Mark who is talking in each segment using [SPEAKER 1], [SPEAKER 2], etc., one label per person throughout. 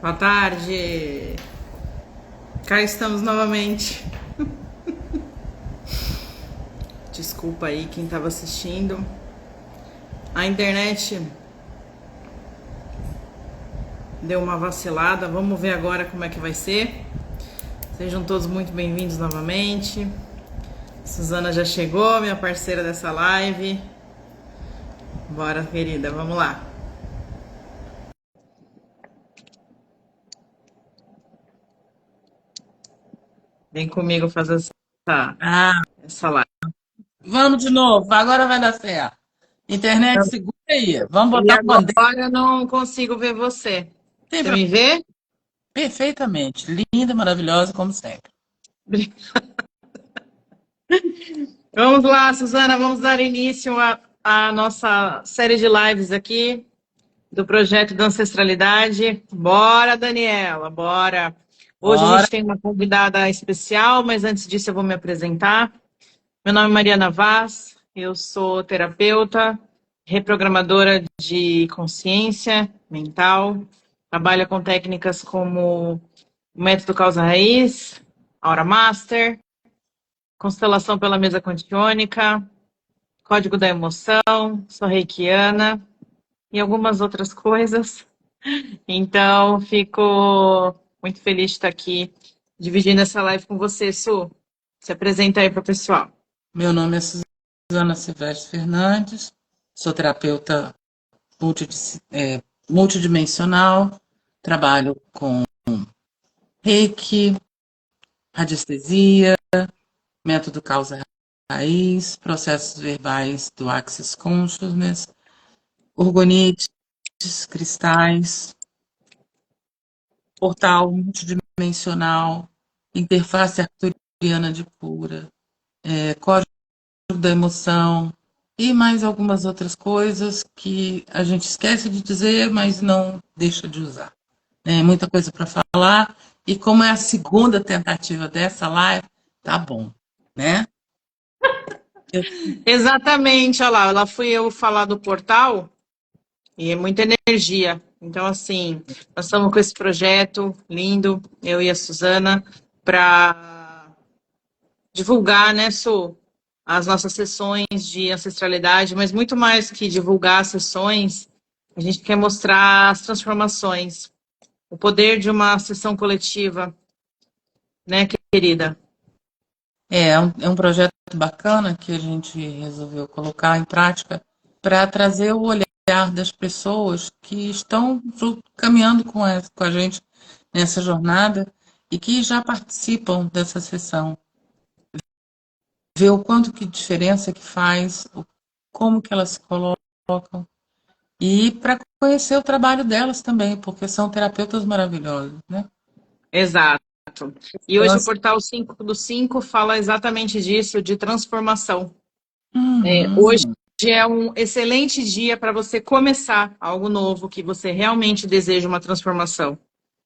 [SPEAKER 1] Boa tarde. Cá estamos novamente. Desculpa aí quem estava assistindo. A internet deu uma vacilada. Vamos ver agora como é que vai ser. Sejam todos muito bem-vindos novamente. Suzana já chegou, minha parceira dessa live. Bora, querida, vamos lá. Vem comigo fazer
[SPEAKER 2] Ah,
[SPEAKER 1] essa live.
[SPEAKER 2] vamos de novo, agora vai dar certo. Internet, segura aí. Vamos
[SPEAKER 1] E
[SPEAKER 2] botar o bandeira.
[SPEAKER 1] agora eu não consigo ver você.
[SPEAKER 2] Tem
[SPEAKER 1] Você me vê?
[SPEAKER 2] perfeitamente. Linda, maravilhosa, como sempre.
[SPEAKER 1] Vamos lá, Suzana, vamos dar início à nossa série de lives aqui do projeto da ancestralidade. Bora, Daniela, bora. Hoje a
[SPEAKER 2] Bora.
[SPEAKER 1] gente tem uma convidada especial, mas antes disso eu vou me apresentar. Meu nome é Mariana Vaz, eu sou terapeuta, reprogramadora de consciência mental, trabalho com técnicas como o método causa-raiz, Aura Master, constelação pela mesa quantiônica, código da emoção, sou reikiana e algumas outras coisas. Então, fico muito feliz de estar aqui dividindo essa live com você, Su. Se apresenta aí para o pessoal.
[SPEAKER 2] Meu nome é Suzana Silvestre Fernandes, sou terapeuta multidimensional, trabalho com reiki, radiestesia, método causa-raiz, processos verbais do Access Consciousness, orgonites, cristais, portal multidimensional, interface arcturiana de cura, código da emoção e mais algumas outras coisas que a gente esquece de dizer, mas não deixa de usar. É muita coisa para falar e como é a segunda tentativa dessa live, tá bom, né? Eu,
[SPEAKER 1] Exatamente, olha lá, fui eu falar do portal e é muita energia. Então, assim, nós estamos com esse projeto lindo, eu e a Suzana, para divulgar, né, Su, as nossas sessões de ancestralidade, mas muito mais que divulgar as sessões, a gente quer mostrar as transformações, o poder de uma sessão coletiva, né, querida?
[SPEAKER 2] é um projeto bacana que a gente resolveu colocar em prática para trazer o olhar das pessoas que estão caminhando com a gente nessa jornada e que já participam dessa sessão. Ver o quanto que diferença que faz, como que elas se colocam e para conhecer o trabalho delas também, porque são terapeutas maravilhosos, né?
[SPEAKER 1] Exato. E
[SPEAKER 2] Então,
[SPEAKER 1] hoje o
[SPEAKER 2] assim,
[SPEAKER 1] portal 5 do 5 fala exatamente disso, de transformação. Hoje
[SPEAKER 2] uhum,
[SPEAKER 1] é um excelente dia para você começar algo novo, que você realmente deseja uma transformação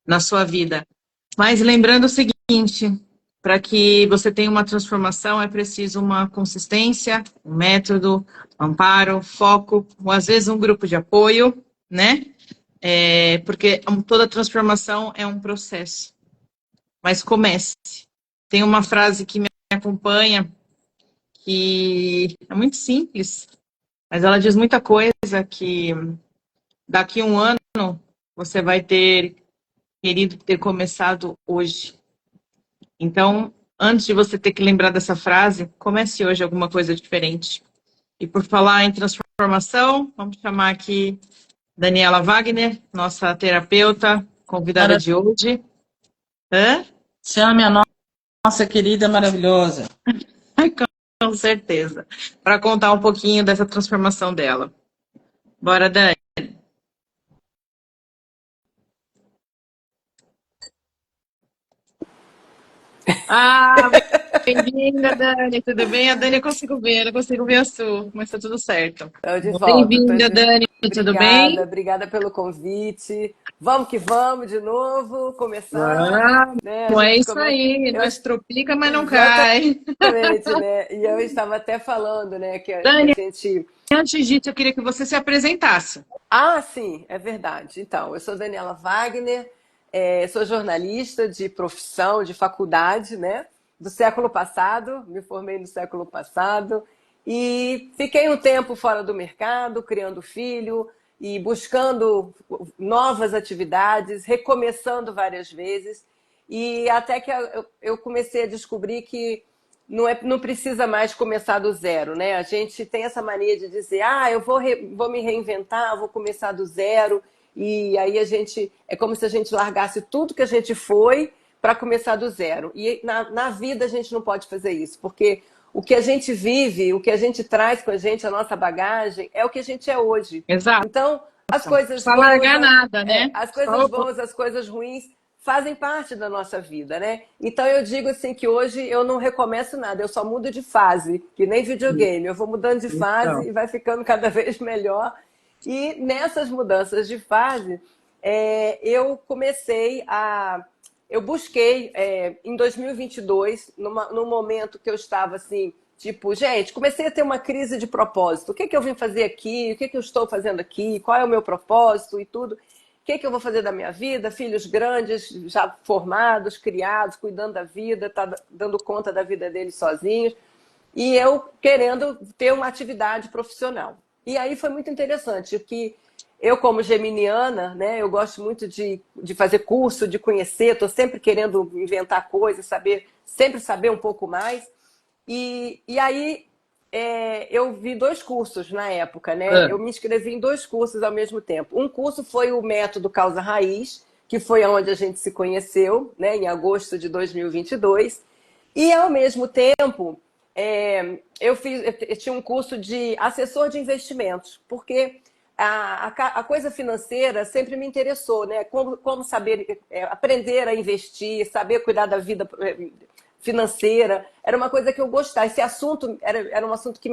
[SPEAKER 1] na sua vida. Mas lembrando o seguinte, para que você tenha uma transformação é preciso uma consistência, um método, amparo, foco, ou às vezes um grupo de apoio, né? Porque toda transformação é um processo. Mas comece. Tem uma frase que me acompanha que é muito simples, mas ela diz muita coisa que daqui a um ano você vai ter querido ter começado hoje. Então, antes de você ter que lembrar dessa frase, comece hoje alguma coisa diferente. E por falar em transformação, vamos chamar aqui Daniela Wagner, nossa terapeuta, convidada de hoje. Hã?
[SPEAKER 2] chame a nossa querida maravilhosa.
[SPEAKER 1] Com certeza. Para contar um pouquinho dessa transformação dela. Bora, Dani. Ah, bem-vinda, Dani. Tudo bem? A Dani eu consigo ver a sua, mas tá tudo certo.
[SPEAKER 3] Estou de volta,
[SPEAKER 1] Bem-vinda, Dani. Tudo bem?
[SPEAKER 3] Obrigada, obrigada pelo convite. Vamos que vamos de novo, começar,
[SPEAKER 1] Vamos,
[SPEAKER 3] né? A
[SPEAKER 1] é
[SPEAKER 3] gente
[SPEAKER 1] isso
[SPEAKER 3] começa.
[SPEAKER 1] aí.
[SPEAKER 3] Eu...
[SPEAKER 1] Nós tropica, mas não cai.
[SPEAKER 3] Exatamente, né? E eu estava até falando, né, que a
[SPEAKER 1] Dani,
[SPEAKER 3] gente.
[SPEAKER 1] antes disso, eu queria que você se apresentasse.
[SPEAKER 3] Ah, sim, é verdade. Então, eu sou Daniela Wagner, Sou jornalista de profissão, de faculdade, né? Do século passado, me formei no século passado e fiquei um tempo fora do mercado, criando filho e buscando novas atividades, recomeçando várias vezes. E até que eu comecei a descobrir que não precisa mais começar do zero, né? A gente tem essa mania de dizer, eu vou me reinventar, vou começar do zero. E aí é como se a gente largasse tudo que a gente foi para começar do zero. E na vida a gente não pode fazer isso, porque o que a gente vive, o que a gente traz com a gente, a nossa bagagem, é o que a gente é hoje.
[SPEAKER 1] Exato.
[SPEAKER 3] Então, as
[SPEAKER 1] Não
[SPEAKER 3] coisas
[SPEAKER 1] precisa
[SPEAKER 3] boas,
[SPEAKER 1] largar nada, né?
[SPEAKER 3] as coisas boas, as coisas ruins fazem parte da nossa vida, né? Então eu digo assim que hoje eu não recomeço nada, eu só mudo de fase, que nem videogame. Eu vou mudando de fase
[SPEAKER 1] Então,
[SPEAKER 3] e vai ficando cada vez melhor. E nessas mudanças de fase, eu eu busquei em 2022, num momento que eu estava assim, tipo, gente, comecei a ter uma crise de propósito. O que que eu vim fazer aqui? O que que eu estou fazendo aqui? Qual é o meu propósito e tudo? O que que eu vou fazer da minha vida? Filhos grandes, já formados, criados, cuidando da vida, tá dando conta da vida deles sozinhos. E eu querendo ter uma atividade profissional. E aí foi muito interessante, que eu, como geminiana, né, eu gosto muito de fazer curso, de conhecer, estou sempre querendo inventar coisas, sempre saber um pouco mais. E aí eu vi 2 cursos na época, né? Eu me inscrevi em 2 cursos ao mesmo tempo. Um curso foi o Método Causa Raiz, que foi onde a gente se conheceu, né, em agosto de 2022. E, ao mesmo tempo, eu tinha um curso de assessor de investimentos, porque a coisa financeira sempre me interessou, né? Como saber, aprender a investir, saber cuidar da vida financeira, era uma coisa que eu gostava. Esse assunto era um assunto que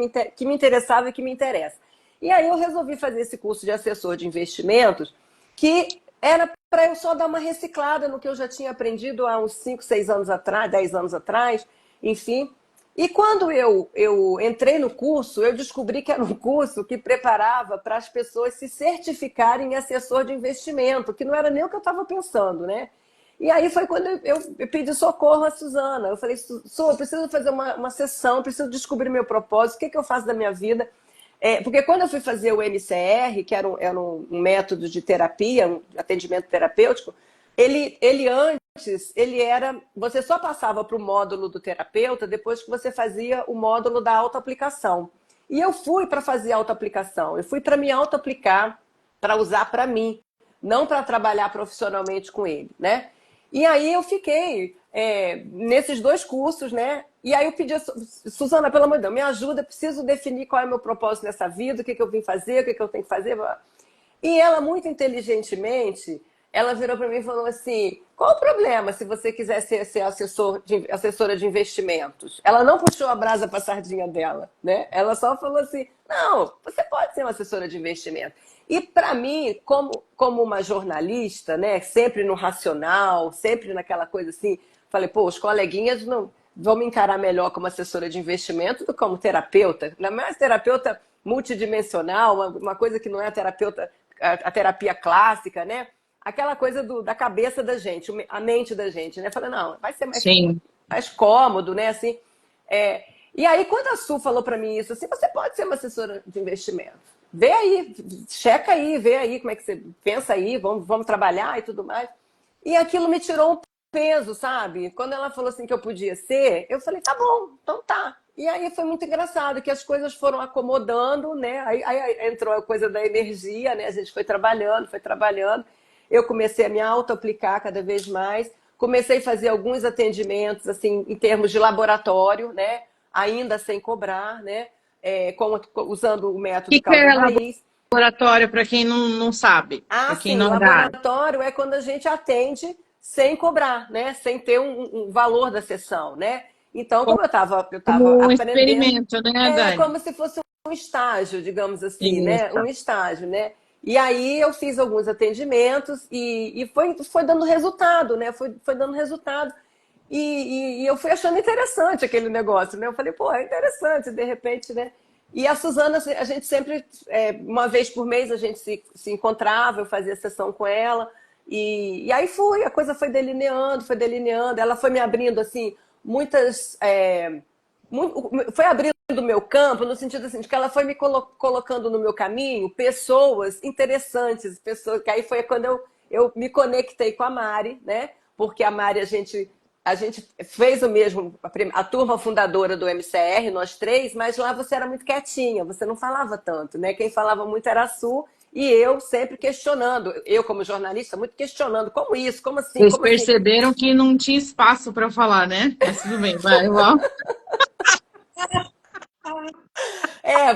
[SPEAKER 3] me interessava e que me interessa. E aí eu resolvi fazer esse curso de assessor de investimentos, que era para eu só dar uma reciclada no que eu já tinha aprendido há uns 5, 6 anos atrás, 10 anos atrás, enfim. E quando eu entrei no curso, eu descobri que era um curso que preparava para as pessoas se certificarem em assessor de investimento, que não era nem o que eu estava pensando, né? E aí foi quando eu pedi socorro à Suzana. Eu falei, Su, eu preciso fazer uma sessão, preciso descobrir meu propósito, o que eu faço da minha vida. Porque quando eu fui fazer o MCR, que era um método de terapia, um atendimento terapêutico, ele antes, você só passava para o módulo do terapeuta depois que você fazia o módulo da autoaplicação. E eu fui para fazer autoaplicação, eu fui para me autoaplicar, para usar para mim, não para trabalhar profissionalmente com ele, né? E aí eu fiquei nesses 2 cursos, né? E aí eu pedi, Suzana, pelo amor de Deus, me ajuda, eu preciso definir qual é o meu propósito nessa vida, o que eu vim fazer, o que eu tenho que fazer. E ela, muito inteligentemente, ela virou para mim e falou assim, qual o problema se você quiser ser assessora de investimentos? Ela não puxou a brasa para a sardinha dela, né? Ela só falou assim, não, você pode ser uma assessora de investimento. E para mim, como uma jornalista, né, sempre no racional, sempre naquela coisa assim, falei, pô, os coleguinhas não vão me encarar melhor como assessora de investimento do que como terapeuta. Ainda mais terapeuta multidimensional, uma coisa que não é a terapia clássica, né? Aquela coisa da cabeça da gente, a mente da gente, né? Falei, não, vai ser mais cômodo, né? Assim, E aí, quando a Su falou para mim isso, assim, você pode ser uma assessora de investimento. Vê aí, checa aí, vê aí como é que você pensa aí, vamos trabalhar e tudo mais. E aquilo me tirou um peso, sabe? Quando ela falou assim que eu podia ser, eu falei, tá bom, então tá. E aí foi muito engraçado, que as coisas foram acomodando, né? Aí entrou a coisa da energia, né? A gente foi trabalhando, foi trabalhando. Eu comecei a me auto-aplicar cada vez mais. Comecei a fazer alguns atendimentos, assim, em termos de laboratório, né? Ainda sem cobrar, né? Usando o método
[SPEAKER 1] que é
[SPEAKER 3] causa raiz.
[SPEAKER 1] laboratório, para quem não sabe? Para quem
[SPEAKER 3] Sim,
[SPEAKER 1] não é da área?
[SPEAKER 3] laboratório é quando a gente atende sem cobrar, né? Sem ter um valor da sessão, né? Então, como eu estava
[SPEAKER 1] Como um
[SPEAKER 3] aprendendo,
[SPEAKER 1] experimento, né, Dani?
[SPEAKER 3] como se fosse um estágio, digamos assim, né?
[SPEAKER 1] Isso.
[SPEAKER 3] Um estágio, né? E aí eu fiz alguns atendimentos e foi dando resultado, né? Foi dando resultado. E eu fui achando interessante aquele negócio, né? Eu falei, pô, é interessante, de repente, né? E a Suzana, a gente sempre, uma vez por mês, a gente se encontrava, eu fazia sessão com ela. E aí a coisa foi delineando, foi delineando. Ela foi me abrindo, assim, muitas... foi abrindo o meu campo, no sentido assim, de que ela foi me colocando no meu caminho pessoas interessantes, pessoas que aí foi quando eu me conectei com a Mari, né? Porque a Mari, a gente fez o mesmo, a turma fundadora do MCR, nós três, mas lá você era muito quietinha, você não falava tanto, né? Quem falava muito era a Su, e eu sempre questionando, eu como jornalista, muito questionando, como isso, como assim,
[SPEAKER 1] Vocês
[SPEAKER 3] como assim?
[SPEAKER 1] perceberam que não tinha espaço para falar, né? Mas tudo bem, vai, vamos.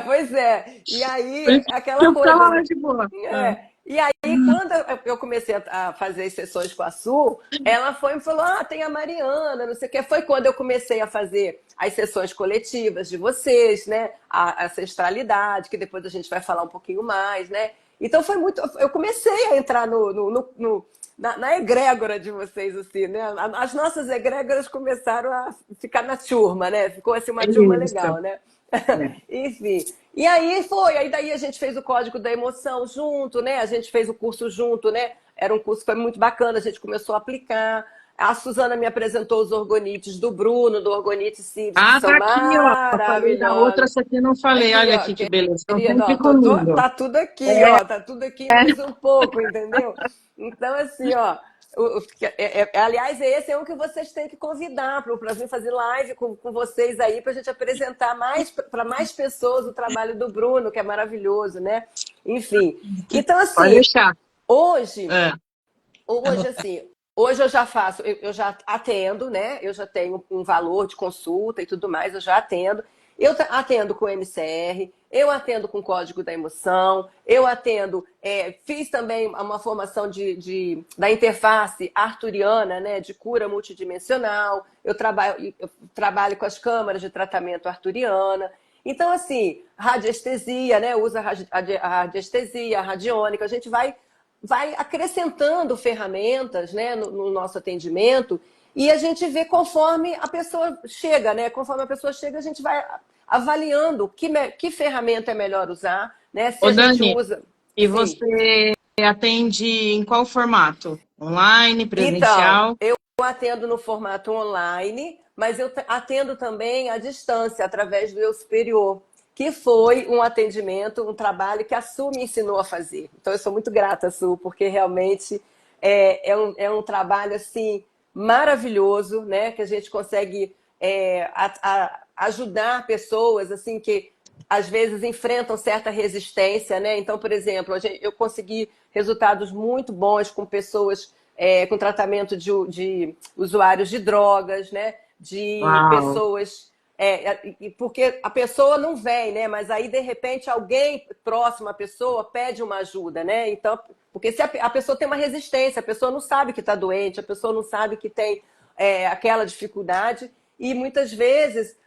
[SPEAKER 3] Pois é. E
[SPEAKER 1] Por
[SPEAKER 3] aí,
[SPEAKER 1] isso que
[SPEAKER 3] aquela
[SPEAKER 1] eu ficava
[SPEAKER 3] coisa,
[SPEAKER 1] lá
[SPEAKER 3] né?
[SPEAKER 1] de boa. Ah.
[SPEAKER 3] E aí, quando eu comecei a fazer as sessões com a Su, ela foi e me falou: Ah, tem a Mariana, não sei o que. Foi quando eu comecei a fazer as sessões coletivas de vocês, né? A ancestralidade, que depois a gente vai falar um pouquinho mais, né? Então foi muito. Eu comecei a entrar na egrégora de vocês, assim, né? As nossas egrégoras começaram a ficar na turma, né? Ficou assim uma
[SPEAKER 1] É
[SPEAKER 3] turma
[SPEAKER 1] isso.
[SPEAKER 3] legal, né?
[SPEAKER 1] É.
[SPEAKER 3] Enfim. E aí daí a gente fez o Código da Emoção junto, né? A gente fez o curso junto, né? Era um curso que foi muito bacana, a gente começou a aplicar. A Suzana me apresentou os orgonites do Bruno, do Orgonite Seeds, que
[SPEAKER 1] Ah,
[SPEAKER 3] são
[SPEAKER 1] tá aqui, ó. Eu falei da outra,
[SPEAKER 3] maravilhosos.
[SPEAKER 1] essa aqui eu não falei.
[SPEAKER 3] Aqui,
[SPEAKER 1] Olha
[SPEAKER 3] ó,
[SPEAKER 1] aqui que beleza. Estão
[SPEAKER 3] querido, ó,
[SPEAKER 1] sempre comigo.
[SPEAKER 3] tá tudo aqui, ó, tá tudo aqui mais um pouco, entendeu? Então, assim, ó, aliás, esse é um que vocês têm que convidar para vir fazer live com vocês aí, para a gente apresentar para mais pessoas o trabalho do Bruno, que é maravilhoso, né? Enfim. Então,
[SPEAKER 1] Pode
[SPEAKER 3] assim,
[SPEAKER 1] deixar.
[SPEAKER 3] hoje,
[SPEAKER 1] É.
[SPEAKER 3] assim, hoje eu já faço, eu já atendo, né? Eu já tenho um valor de consulta e tudo mais, eu já atendo. Eu atendo com MCR, eu atendo com Código da Emoção, eu atendo, fiz também uma formação da interface arturiana, né, de cura multidimensional, eu trabalho com as câmaras de tratamento arturiana. Então, assim, radiestesia, né, usa a radiestesia, a radiônica, a gente vai acrescentando ferramentas, né, no nosso atendimento, e a gente vê conforme a pessoa chega, né? Conforme a pessoa chega, a gente vai avaliando que ferramenta é melhor usar, né? Se
[SPEAKER 1] Ô,
[SPEAKER 3] a gente
[SPEAKER 1] Dani,
[SPEAKER 3] usa.
[SPEAKER 1] e
[SPEAKER 3] Sim.
[SPEAKER 1] você atende em qual formato? Online,
[SPEAKER 3] Então,
[SPEAKER 1] presencial?
[SPEAKER 3] eu atendo no formato online, mas eu atendo também à distância, através do Eu Superior, que foi um atendimento, um trabalho que a Su me ensinou a fazer. Então, eu sou muito grata, Su, porque realmente é um trabalho, assim, maravilhoso, né? Que a gente consegue ajudar pessoas, assim, que às vezes enfrentam certa resistência, né? Então, por exemplo, eu consegui resultados muito bons com pessoas com tratamento de usuários de drogas, né? De
[SPEAKER 1] Uau!
[SPEAKER 3] pessoas. Porque a pessoa não vem, né? Mas aí, de repente, alguém próximo à pessoa pede uma ajuda, né? Então, porque se a pessoa tem uma resistência, a pessoa não sabe que está doente, a pessoa não sabe que tem aquela dificuldade, e muitas vezes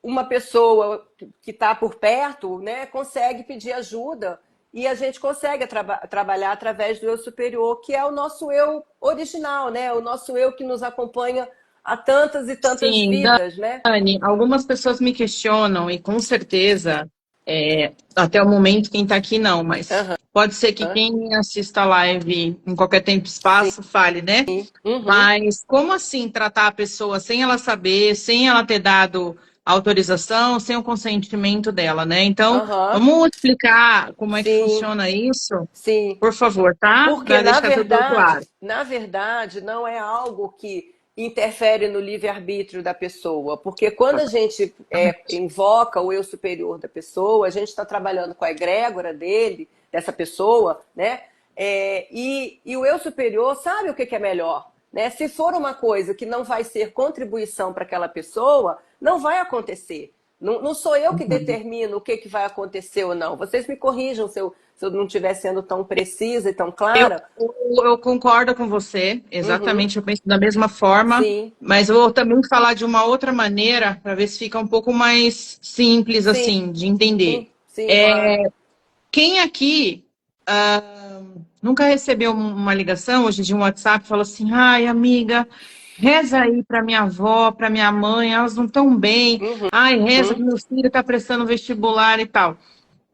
[SPEAKER 3] uma pessoa que está por perto, né, consegue pedir ajuda e a gente consegue trabalhar através do eu superior, que é o nosso eu original, né? O nosso eu que nos acompanha há tantas e tantas
[SPEAKER 1] Sim,
[SPEAKER 3] vidas, né?
[SPEAKER 1] Dani, algumas pessoas me questionam, e com certeza, até o momento, quem está aqui não, mas pode ser que quem assista a live em qualquer tempo e espaço fale, né?
[SPEAKER 3] Uhum.
[SPEAKER 1] Mas como assim tratar a pessoa sem ela saber, sem ela ter dado autorização, sem o consentimento dela, né? Então,
[SPEAKER 3] Uhum.
[SPEAKER 1] vamos explicar como é que
[SPEAKER 3] Sim,
[SPEAKER 1] funciona isso,
[SPEAKER 3] sim.
[SPEAKER 1] por favor, tá?
[SPEAKER 3] Porque,
[SPEAKER 1] Para deixar tudo claro.
[SPEAKER 3] na verdade, não é algo que interfere no livre-arbítrio da pessoa. Porque quando a gente invoca o eu superior da pessoa, a gente está trabalhando com a egrégora dele, dessa pessoa, né? E o eu superior sabe o que é melhor. Né? Se for uma coisa que não vai ser contribuição para aquela pessoa, não vai acontecer. Não sou eu que
[SPEAKER 1] Uhum.
[SPEAKER 3] determino o que vai acontecer ou não. Vocês me corrijam se eu não estiver sendo tão precisa e tão
[SPEAKER 1] Eu,
[SPEAKER 3] clara.
[SPEAKER 1] eu concordo com você,
[SPEAKER 3] Uhum.
[SPEAKER 1] exatamente, eu penso da mesma forma,
[SPEAKER 3] Sim,
[SPEAKER 1] mas eu vou também falar de uma outra maneira, para ver se fica um pouco mais simples,
[SPEAKER 3] sim,
[SPEAKER 1] assim, de entender.
[SPEAKER 3] sim, claro.
[SPEAKER 1] Quem aqui nunca recebeu uma ligação hoje de um WhatsApp e falou assim: ai, amiga, reza aí para minha avó, para minha mãe, elas não estão bem. Ai, reza que
[SPEAKER 3] Uhum.
[SPEAKER 1] meu filho está prestando vestibular e tal.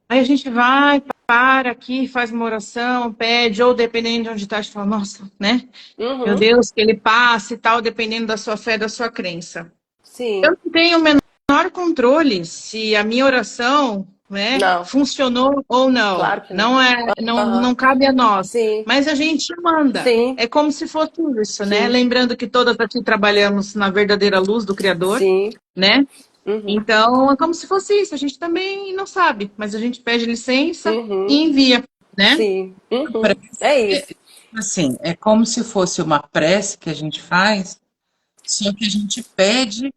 [SPEAKER 1] Aí a gente vai, para aqui, faz uma oração, pede, ou dependendo de onde está, a gente fala, nossa, né? Meu
[SPEAKER 3] Uhum.
[SPEAKER 1] Deus, que ele passe e tal, dependendo da sua fé, da sua crença. Eu
[SPEAKER 3] Sim.
[SPEAKER 1] não tenho o menor controle se a minha oração, né,
[SPEAKER 3] Não,
[SPEAKER 1] funcionou ou não.
[SPEAKER 3] claro que não.
[SPEAKER 1] Não é,
[SPEAKER 3] Aham.
[SPEAKER 1] não cabe a nós.
[SPEAKER 3] Sim,
[SPEAKER 1] Mas a gente manda.
[SPEAKER 3] sim,
[SPEAKER 1] É como se fosse isso, né?
[SPEAKER 3] sim,
[SPEAKER 1] Lembrando que todas aqui trabalhamos na verdadeira luz do Criador,
[SPEAKER 3] sim.
[SPEAKER 1] né?
[SPEAKER 3] Uhum.
[SPEAKER 1] Então, é como se fosse isso. A gente também não sabe, mas a gente pede licença e
[SPEAKER 3] Uhum.
[SPEAKER 1] envia, né?
[SPEAKER 3] Sim. Uhum.
[SPEAKER 2] Prece,
[SPEAKER 3] É isso.
[SPEAKER 2] assim, é como se fosse uma prece que a gente faz, só que a gente pede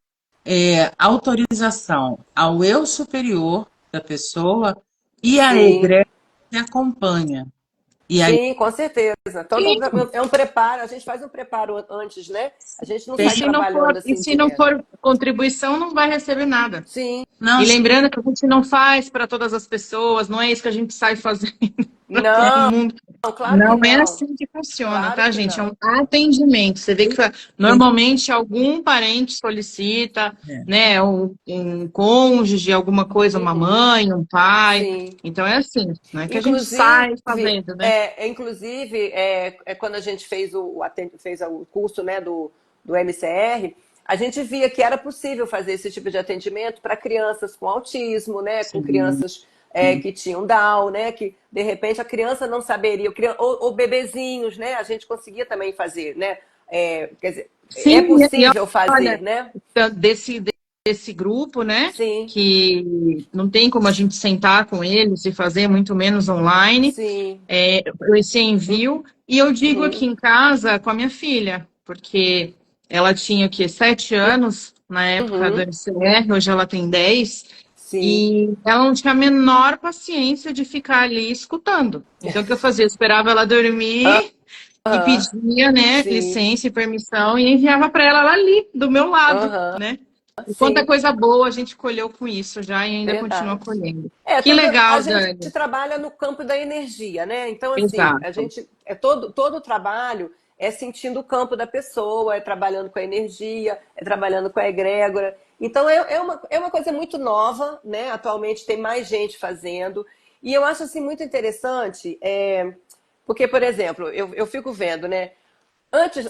[SPEAKER 2] autorização ao eu superior da pessoa e à
[SPEAKER 3] Sim.
[SPEAKER 2] egrégora que acompanha. E aí
[SPEAKER 3] Sim, com certeza. É um preparo, a gente faz um preparo antes, né? A gente não
[SPEAKER 1] E
[SPEAKER 3] sai
[SPEAKER 1] se não
[SPEAKER 3] trabalhando
[SPEAKER 1] for, e
[SPEAKER 3] assim
[SPEAKER 1] se não
[SPEAKER 3] direto.
[SPEAKER 1] for contribuição, não vai receber nada.
[SPEAKER 3] Sim.
[SPEAKER 2] não
[SPEAKER 1] E
[SPEAKER 2] se
[SPEAKER 1] lembrando que a gente não faz para todas as pessoas, não é isso que a gente sai fazendo para todo
[SPEAKER 3] Não,
[SPEAKER 1] mundo.
[SPEAKER 3] claro que
[SPEAKER 1] Não é
[SPEAKER 3] não.
[SPEAKER 1] assim que funciona,
[SPEAKER 3] Claro
[SPEAKER 1] tá,
[SPEAKER 3] que
[SPEAKER 1] gente? É
[SPEAKER 3] não.
[SPEAKER 1] um atendimento. Você vê que normalmente algum parente solicita,
[SPEAKER 2] é.
[SPEAKER 1] né, um cônjuge, alguma coisa, uma
[SPEAKER 3] Uhum.
[SPEAKER 1] mãe, um pai.
[SPEAKER 3] Sim.
[SPEAKER 1] Então é assim, não é que a gente
[SPEAKER 3] Inclusive,
[SPEAKER 1] sai fazendo, né?
[SPEAKER 3] quando a gente fez fez o curso, né, do MCR, a gente via que era possível fazer esse tipo de atendimento para crianças com autismo, né, com
[SPEAKER 2] Sim,
[SPEAKER 3] crianças que tinham Down, né, que de repente a criança não saberia, ou bebezinhos, né, a gente conseguia também fazer, né, quer dizer, é
[SPEAKER 1] Sim, e
[SPEAKER 3] possível fazer,
[SPEAKER 1] olha,
[SPEAKER 3] né?
[SPEAKER 1] desse grupo, né?
[SPEAKER 3] Sim,
[SPEAKER 1] Que não tem como a gente sentar com eles e fazer, muito menos online,
[SPEAKER 3] sim,
[SPEAKER 1] esse envio. E eu digo aqui
[SPEAKER 3] uhum,
[SPEAKER 1] em casa com a minha filha, porque ela tinha o quê? 7 anos na época do
[SPEAKER 3] uhum,
[SPEAKER 1] MCR, hoje ela tem 10,
[SPEAKER 3] sim,
[SPEAKER 1] e ela não tinha a menor paciência de ficar ali escutando. Então, o que eu fazia? Eu esperava ela dormir e
[SPEAKER 3] aham,
[SPEAKER 1] pedia, né,
[SPEAKER 3] sim,
[SPEAKER 1] licença e permissão e enviava para ela ali, do meu lado,
[SPEAKER 3] aham,
[SPEAKER 1] né? E quanta
[SPEAKER 3] sim.
[SPEAKER 1] coisa boa a gente colheu com isso já e ainda continua
[SPEAKER 3] Verdade.
[SPEAKER 1] colhendo. Que
[SPEAKER 3] A
[SPEAKER 1] legal,
[SPEAKER 3] gente
[SPEAKER 1] Dani.
[SPEAKER 3] trabalha no campo da energia, né? Então, assim, a
[SPEAKER 1] Exato.
[SPEAKER 3] gente todo o trabalho é sentindo o campo da pessoa, é trabalhando com a energia, é trabalhando com a egrégora. Então, é uma coisa muito nova, né? Atualmente tem mais gente fazendo. E eu acho assim muito interessante, porque, por exemplo, eu fico vendo, né? Antes,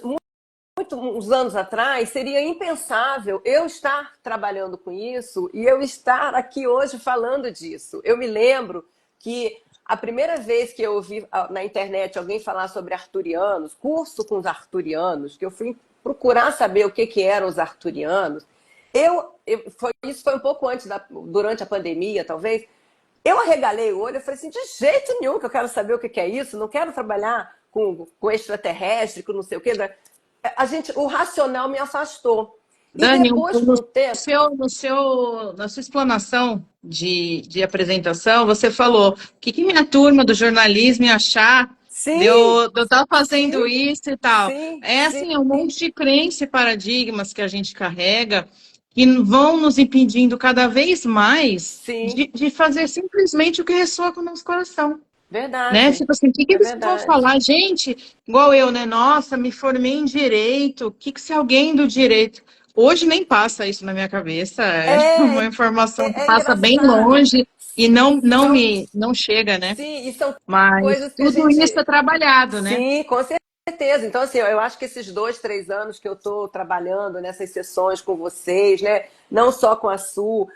[SPEAKER 3] uns anos atrás, seria impensável eu estar trabalhando com isso e eu estar aqui hoje falando disso. Eu me lembro que a primeira vez que eu ouvi na internet alguém falar sobre arturianos, curso com os arturianos, que eu fui procurar saber o que eram os arturianos, isso foi um pouco antes, durante a pandemia, talvez. Eu arregalei o olho e falei assim: de jeito nenhum que eu quero saber o que é isso, não quero trabalhar com extraterrestre, com não sei o quê. O racional me afastou. E
[SPEAKER 1] Dani,
[SPEAKER 3] depois, com o tempo,
[SPEAKER 1] na sua explanação de apresentação, você falou o que minha turma do jornalismo ia achar
[SPEAKER 3] sim,
[SPEAKER 1] de eu estar fazendo
[SPEAKER 3] sim,
[SPEAKER 1] isso e tal.
[SPEAKER 3] sim,
[SPEAKER 1] É
[SPEAKER 3] sim,
[SPEAKER 1] assim, é um monte de crença e paradigmas que a gente carrega que vão nos impedindo cada vez mais
[SPEAKER 3] sim,
[SPEAKER 1] de fazer simplesmente o que ressoa com o nosso coração. Né?
[SPEAKER 3] verdade,
[SPEAKER 1] Tipo assim, o que
[SPEAKER 3] é
[SPEAKER 1] eles vão
[SPEAKER 3] verdade.
[SPEAKER 1] falar? Gente, igual eu, né? Nossa, me formei em direito. O que se alguém do direito. Hoje nem passa isso na minha cabeça. É
[SPEAKER 3] É,
[SPEAKER 1] uma informação que
[SPEAKER 3] é
[SPEAKER 1] passa bem
[SPEAKER 3] engraçado.
[SPEAKER 1] longe e
[SPEAKER 3] São,
[SPEAKER 1] não chega, né?
[SPEAKER 3] sim, e são
[SPEAKER 1] Mas
[SPEAKER 3] coisas que a
[SPEAKER 1] tudo isso é
[SPEAKER 3] gente.
[SPEAKER 1] trabalhado, né?
[SPEAKER 3] Sim, com certeza. Então, assim, eu acho que esses 2, 3 anos que eu estou trabalhando nessas sessões com vocês, né? Não só com a Su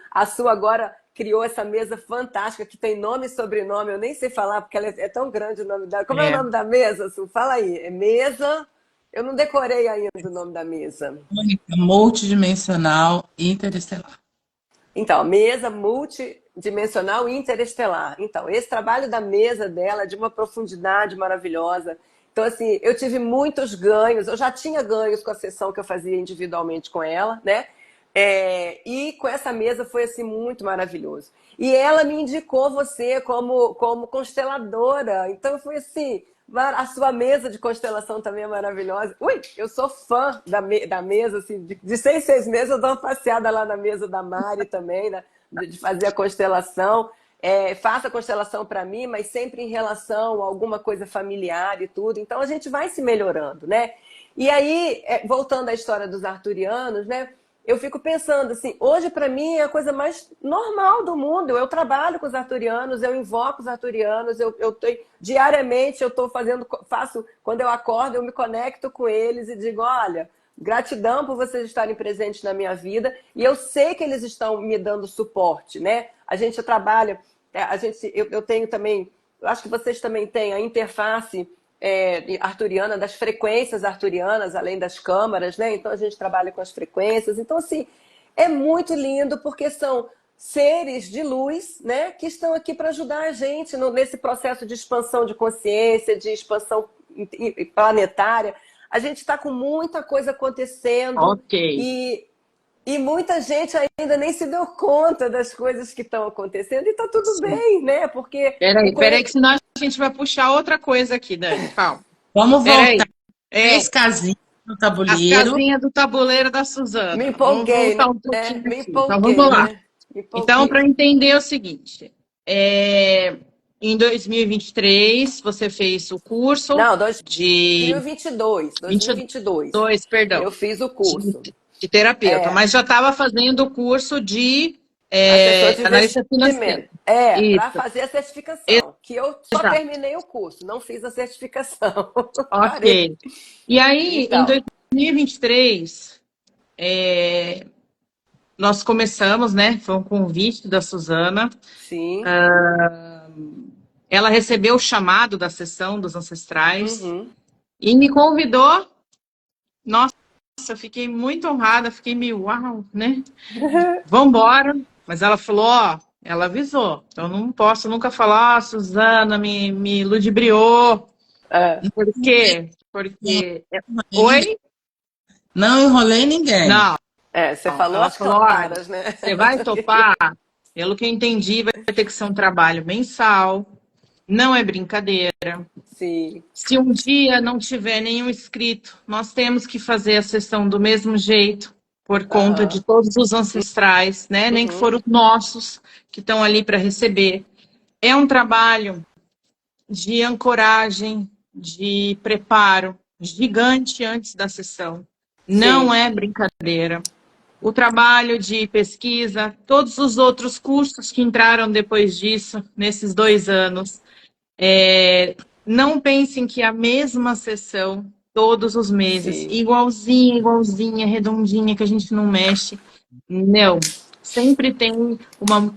[SPEAKER 3] agora criou essa mesa fantástica que tem nome e sobrenome, eu nem sei falar porque ela é tão grande o nome dela. Como é o
[SPEAKER 2] é
[SPEAKER 3] nome da mesa, Su? Fala aí. É mesa. Eu não decorei ainda o nome da mesa.
[SPEAKER 2] única, multidimensional, interestelar.
[SPEAKER 3] Então, mesa multidimensional interestelar. Então, esse trabalho da mesa dela é de uma profundidade maravilhosa. Então, assim, eu tive muitos ganhos. Eu já tinha ganhos com a sessão que eu fazia individualmente com ela, né? E com essa mesa foi, assim, muito maravilhoso. E ela me indicou você como consteladora. Então, foi assim, a sua mesa de constelação também é maravilhosa. Ui, eu sou fã da mesa, assim, de 6 meses eu dou uma passeada lá na mesa da Mari também, né? De fazer a constelação. Faça a constelação para mim, mas sempre em relação a alguma coisa familiar e tudo. Então a gente vai se melhorando, né? E aí, voltando à história dos arturianos, né? eu fico pensando assim, hoje para mim é a coisa mais normal do mundo. Eu trabalho com os arturianos, eu invoco os arturianos, diariamente eu estou faço, quando eu acordo, eu me conecto com eles e digo, olha, gratidão por vocês estarem presentes na minha vida, e eu sei que eles estão me dando suporte, né? A gente trabalha, eu tenho também, eu acho que vocês também têm a interface arturiana, das frequências arturianas, além das câmaras, né? Então a gente trabalha com as frequências. Então, assim, é muito lindo porque são seres de luz, né? Que estão aqui para ajudar a gente nesse processo de expansão de consciência, de expansão planetária. A gente está com muita coisa acontecendo
[SPEAKER 1] Ok.
[SPEAKER 3] e muita gente ainda nem se deu conta das coisas que estão acontecendo, e está tudo bem, né? Porque
[SPEAKER 1] Peraí, que senão a gente vai puxar outra coisa aqui, Dani. Calma.
[SPEAKER 2] Vamos
[SPEAKER 1] Peraí.
[SPEAKER 2] voltar. 3 casinhas no
[SPEAKER 1] As
[SPEAKER 2] tabuleiro.
[SPEAKER 1] casinhas do tabuleiro da
[SPEAKER 3] me
[SPEAKER 1] Suzana. Vamos
[SPEAKER 3] empolguei,
[SPEAKER 1] voltar
[SPEAKER 3] né?
[SPEAKER 1] um pouquinho
[SPEAKER 3] Me
[SPEAKER 1] aqui. Então,
[SPEAKER 3] empolguei,
[SPEAKER 1] vamos lá.
[SPEAKER 3] né? Me
[SPEAKER 1] Então,
[SPEAKER 3] empolguei.
[SPEAKER 1] para entender é o seguinte. Em 2023, você fez o curso
[SPEAKER 3] Não,
[SPEAKER 1] de
[SPEAKER 3] 2022. 2022.
[SPEAKER 1] 22, perdão,
[SPEAKER 3] Eu fiz o
[SPEAKER 1] de,
[SPEAKER 3] curso.
[SPEAKER 1] de terapeuta, mas já estava fazendo o curso de
[SPEAKER 3] Assessor de
[SPEAKER 1] analista financeiro.
[SPEAKER 3] investimento. Para
[SPEAKER 1] Isso,
[SPEAKER 3] fazer a certificação. Que eu só
[SPEAKER 1] exato.
[SPEAKER 3] terminei o curso, não fiz a certificação. Parei.
[SPEAKER 1] Ok. E aí, em
[SPEAKER 3] Então,
[SPEAKER 1] 2023, nós começamos, né? Foi um convite da Suzana.
[SPEAKER 3] sim.
[SPEAKER 1] Ela recebeu o chamado da sessão dos ancestrais
[SPEAKER 3] Uhum.
[SPEAKER 1] e me convidou. Nossa, eu fiquei muito honrada, fiquei meio uau, né? Vambora. Mas ela falou, ó, ela avisou. Eu não posso nunca falar, Suzana me ludibriou.
[SPEAKER 3] É.
[SPEAKER 1] Por quê? Porque.
[SPEAKER 2] Ninguém.
[SPEAKER 1] Oi?
[SPEAKER 2] Não enrolei ninguém.
[SPEAKER 1] Não.
[SPEAKER 3] Você falou
[SPEAKER 1] Ela
[SPEAKER 3] as
[SPEAKER 1] falou, olha,
[SPEAKER 3] claras, né?
[SPEAKER 1] você vai topar? Pelo que eu entendi, vai ter que ser um trabalho mensal. Não é brincadeira.
[SPEAKER 3] Sim.
[SPEAKER 1] Se um dia não tiver nenhum inscrito, nós temos que fazer a sessão do mesmo jeito, por conta de
[SPEAKER 3] Aham.
[SPEAKER 1] todos os ancestrais, né? Nem que
[SPEAKER 3] Uhum.
[SPEAKER 1] foram os nossos que estão ali para receber. É um trabalho de ancoragem, de preparo gigante antes da sessão. Não
[SPEAKER 3] Sim.
[SPEAKER 1] é brincadeira. O trabalho de pesquisa, todos os outros cursos que entraram depois disso, nesses 2 anos, não pensem que é a mesma sessão todos os meses,
[SPEAKER 3] Sim.
[SPEAKER 1] igualzinha, igualzinha, redondinha, que a gente não mexe. Não. Sempre tem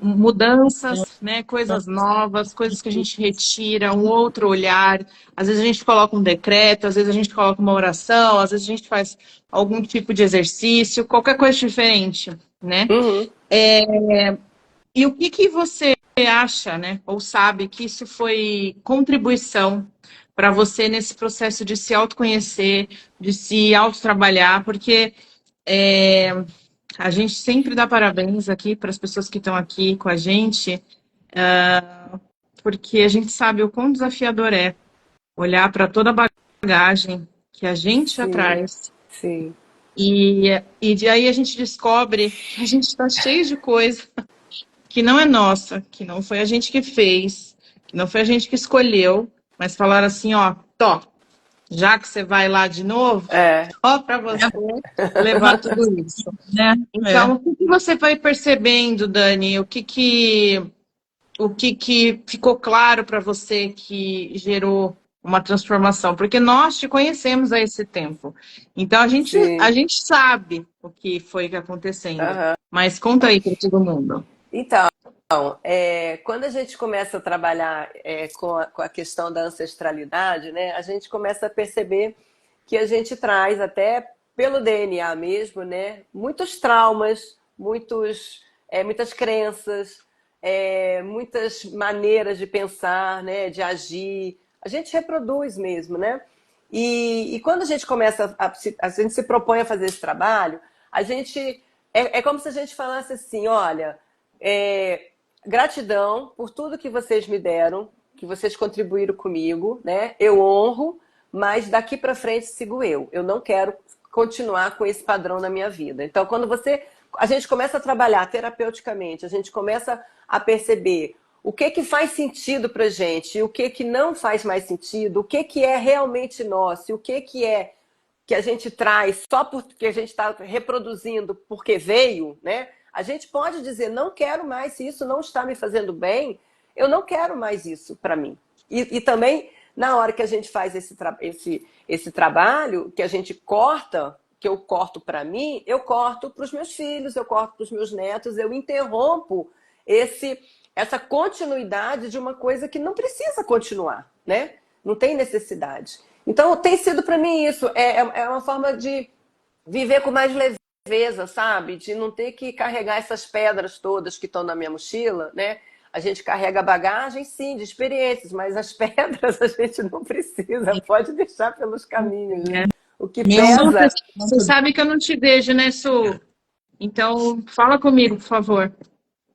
[SPEAKER 1] mudanças, né? Coisas novas, coisas que a gente retira, um outro olhar. Às vezes a gente coloca um decreto, às vezes a gente coloca uma oração, às vezes a gente faz algum tipo de exercício, qualquer coisa diferente, né?
[SPEAKER 3] Uhum.
[SPEAKER 1] E o que você acha, né, ou sabe que isso foi contribuição para você nesse processo de se autoconhecer, de se autotrabalhar, porque a gente sempre dá parabéns aqui para as pessoas que estão aqui com a gente, porque a gente sabe o quão desafiador é olhar para toda a bagagem que a gente já
[SPEAKER 3] Sim.
[SPEAKER 1] traz.
[SPEAKER 3] Sim.
[SPEAKER 1] E de aí a gente descobre que a gente está cheio de coisa que não é nossa, que não foi a gente que fez, que não foi a gente que escolheu, mas falaram assim, ó, Tó, já que você vai lá de novo, só para você levar tudo isso.
[SPEAKER 2] Né?
[SPEAKER 1] Então, o que você foi percebendo, Dani? O que ficou claro para você que gerou uma transformação? Porque nós te conhecemos há esse tempo. Então, a
[SPEAKER 3] Sim.
[SPEAKER 1] gente sabe o que foi acontecendo.
[SPEAKER 3] Aham.
[SPEAKER 1] Mas conta aí para todo mundo.
[SPEAKER 3] Então, quando a gente começa a trabalhar com a questão da ancestralidade, né, a gente começa a perceber que a gente traz, até pelo DNA mesmo, né, muitos traumas, muitas crenças, muitas maneiras de pensar, né, de agir. A gente reproduz mesmo, né? E quando a gente começa, a gente se propõe a fazer esse trabalho, a gente é como se a gente falasse assim, olha, gratidão por tudo que vocês me deram, que vocês contribuíram comigo, né? Eu honro, mas daqui para frente sigo eu. Eu não quero continuar com esse padrão na minha vida. Então, quando a gente começa a trabalhar terapeuticamente, a gente começa a perceber o que faz sentido para gente e o que não faz mais sentido, o que é realmente nosso e o que é que a gente traz só porque a gente está reproduzindo porque veio, né? A gente pode dizer, não quero mais, se isso não está me fazendo bem, eu não quero mais isso para mim. E também, na hora que a gente faz esse trabalho, que a gente corta, que eu corto para mim, eu corto para os meus filhos, eu corto para os meus netos, eu interrompo essa continuidade de uma coisa que não precisa continuar, né? Não tem necessidade. Então, tem sido para mim isso. É uma forma de viver com mais leveza, sabe? De não ter que carregar essas pedras todas que estão na minha mochila, né? A gente carrega bagagem, sim, de experiências, mas as pedras a gente não precisa. Pode deixar pelos caminhos, né? O que pesa...
[SPEAKER 1] Você sabe que eu não te vejo, né, Su? Então, fala comigo, por favor.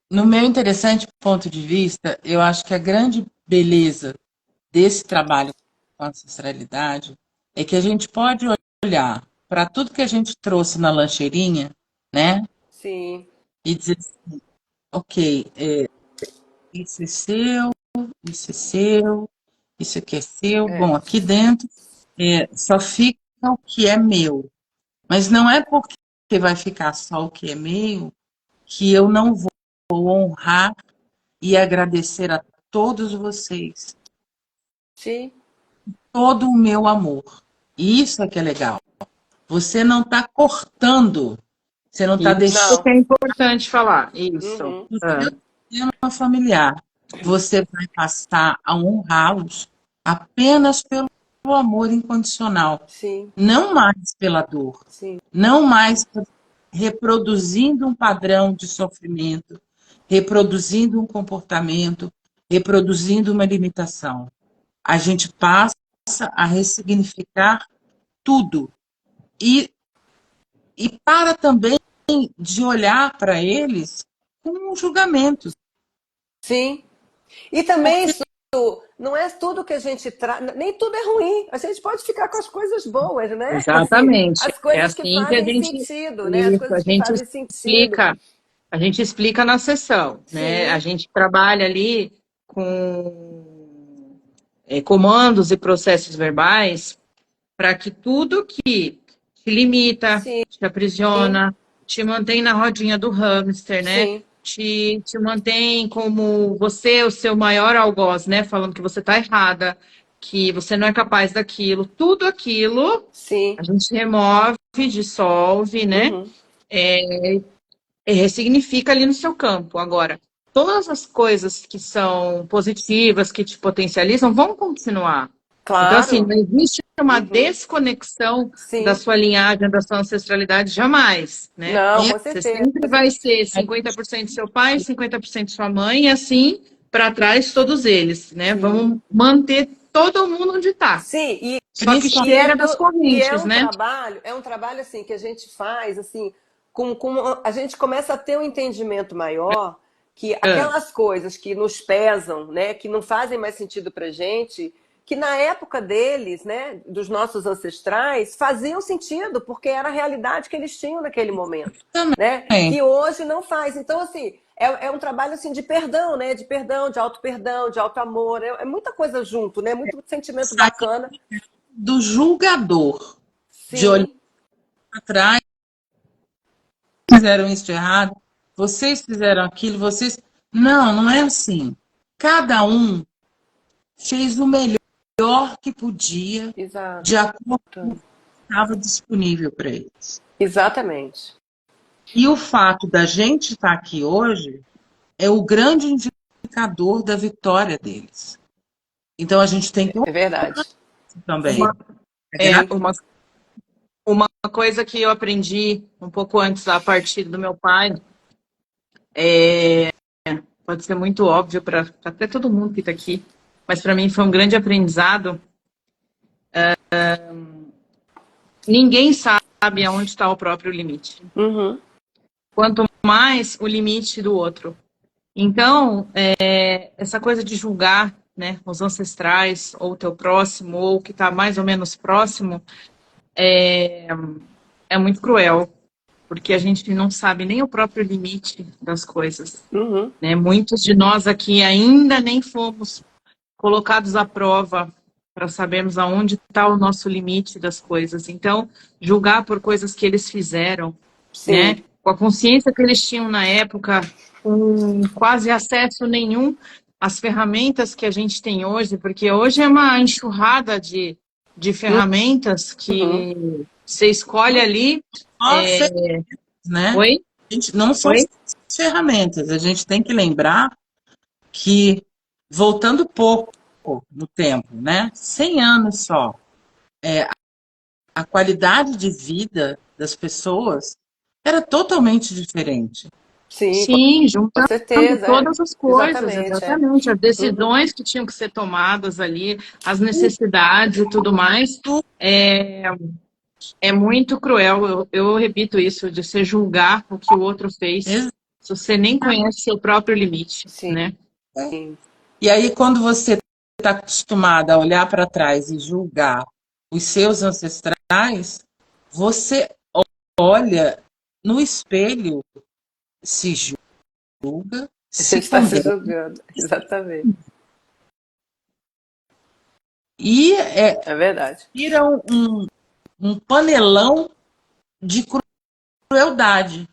[SPEAKER 2] No meu interessante ponto de vista, eu acho que a grande beleza desse trabalho com ancestralidade é que a gente pode olhar para tudo que a gente trouxe na lancheirinha, né?
[SPEAKER 3] Sim.
[SPEAKER 2] E dizer assim, ok, isso é seu, isso é seu, isso aqui é seu. Bom, aqui dentro só fica o que é meu. Mas não é porque vai ficar só o que é meu que eu não vou honrar e agradecer a todos vocês.
[SPEAKER 3] Sim.
[SPEAKER 2] Todo o meu amor. Isso é que é legal. Você não está cortando. Você não está deixando.
[SPEAKER 1] Isso que é importante falar. Isso.
[SPEAKER 3] Uhum.
[SPEAKER 2] No seu sistema familiar, você vai passar a honrá-los apenas pelo amor incondicional.
[SPEAKER 3] Sim.
[SPEAKER 2] Não mais pela dor.
[SPEAKER 3] Sim.
[SPEAKER 2] Não mais reproduzindo um padrão de sofrimento, reproduzindo um comportamento, reproduzindo uma limitação. A gente passa a ressignificar tudo. E para também de olhar para eles com um julgamento.
[SPEAKER 3] Sim. E também isso não é tudo que a gente traz, nem tudo é ruim. A gente pode ficar com as coisas boas, né?
[SPEAKER 1] Exatamente.
[SPEAKER 3] As coisas
[SPEAKER 1] assim
[SPEAKER 3] que fazem sentido, né? As
[SPEAKER 1] Isso,
[SPEAKER 3] coisas que fazem sentido.
[SPEAKER 1] A gente explica na sessão, né?
[SPEAKER 3] Sim.
[SPEAKER 1] A gente trabalha ali com comandos e processos verbais para que tudo que te limita,
[SPEAKER 3] Sim.
[SPEAKER 1] te aprisiona, te mantém na rodinha do hamster, né?
[SPEAKER 3] Sim.
[SPEAKER 1] Te mantém como você, o seu maior algoz, né? Falando que você está errada, que você não é capaz daquilo. Tudo aquilo
[SPEAKER 3] Sim.
[SPEAKER 1] a gente remove, dissolve, né?
[SPEAKER 3] Uhum.
[SPEAKER 1] Ressignifica ali no seu campo. Agora, todas as coisas que são positivas, que te potencializam, vão continuar.
[SPEAKER 3] Claro.
[SPEAKER 1] Então, assim, não existe uma desconexão
[SPEAKER 3] Sim.
[SPEAKER 1] da sua linhagem, da sua ancestralidade, jamais, né?
[SPEAKER 3] Não, com
[SPEAKER 1] Você
[SPEAKER 3] certeza.
[SPEAKER 1] sempre vai ser 50% seu pai, 50% sua mãe, e assim, para trás, todos eles, né?
[SPEAKER 3] Sim.
[SPEAKER 1] Vamos manter todo mundo onde está.
[SPEAKER 3] Sim, e
[SPEAKER 1] Só que chega das correntes,
[SPEAKER 3] é um
[SPEAKER 1] né?
[SPEAKER 3] trabalho assim que a gente faz assim, a gente começa a ter um entendimento maior que aquelas coisas que nos pesam, né, que não fazem mais sentido pra gente, que na época deles, né, dos nossos ancestrais, faziam sentido, porque era a realidade que eles tinham naquele momento, né? Que hoje não faz. Então, assim, é um trabalho assim de perdão, né? De perdão, de auto-perdão, de auto-amor. É muita coisa junto, né? Muito sentimento bacana.
[SPEAKER 2] Do julgador.
[SPEAKER 3] Sim.
[SPEAKER 2] De olhar para trás, fizeram isso de errado, vocês fizeram aquilo, vocês... Não é assim. Cada um fez o melhor que podia,
[SPEAKER 3] Exato.
[SPEAKER 2] de acordo com o que estava disponível para eles.
[SPEAKER 3] Exatamente.
[SPEAKER 2] E o fato da gente estar aqui hoje é o grande indicador da vitória deles. Então a gente tem que...
[SPEAKER 3] É verdade.
[SPEAKER 2] Também.
[SPEAKER 1] Uma coisa que eu aprendi um pouco antes, a partir do meu pai, pode ser muito óbvio para até todo mundo que está aqui, mas para mim foi um grande aprendizado. Ninguém sabe aonde está o próprio limite.
[SPEAKER 3] Uhum.
[SPEAKER 1] Quanto mais o limite do outro. Então, essa coisa de julgar, né, os ancestrais, ou o teu próximo, ou o que está mais ou menos próximo, é muito cruel, porque a gente não sabe nem o próprio limite das coisas.
[SPEAKER 3] Uhum.
[SPEAKER 1] Né? Muitos de nós aqui ainda nem fomos colocados à prova para sabermos aonde está o nosso limite das coisas. Então, julgar por coisas que eles fizeram, né?
[SPEAKER 3] Sim,
[SPEAKER 1] Com a consciência que eles tinham na época, com quase acesso nenhum às ferramentas que a gente tem hoje, porque hoje é uma enxurrada de ferramentas
[SPEAKER 3] uhum.
[SPEAKER 1] que você escolhe ali.
[SPEAKER 2] Só
[SPEAKER 1] É...
[SPEAKER 2] né?
[SPEAKER 1] Oi?
[SPEAKER 2] Não são
[SPEAKER 1] Oi?
[SPEAKER 2] ferramentas, a gente tem que lembrar que, voltando pouco no tempo, né? 100 anos só, a qualidade de vida das pessoas era totalmente diferente.
[SPEAKER 3] Sim,
[SPEAKER 1] Sim,
[SPEAKER 3] com
[SPEAKER 1] juntando
[SPEAKER 3] certeza, é.
[SPEAKER 1] todas as coisas,
[SPEAKER 3] Exatamente, é.
[SPEAKER 1] exatamente, as
[SPEAKER 3] Uhum.
[SPEAKER 1] decisões que tinham que ser tomadas ali, as necessidades e tudo mais, é, é muito cruel. Eu repito isso, de você julgar o que o outro fez, se você nem conhece seu próprio limite,
[SPEAKER 3] Sim.
[SPEAKER 1] né?
[SPEAKER 2] E aí, quando você está acostumada a olhar para trás e julgar os seus ancestrais, você olha no espelho, se julga,
[SPEAKER 3] A gente
[SPEAKER 2] se
[SPEAKER 3] está se
[SPEAKER 2] condena
[SPEAKER 3] julgando, exatamente.
[SPEAKER 2] e
[SPEAKER 3] É verdade.
[SPEAKER 2] vira um panelão de crueldade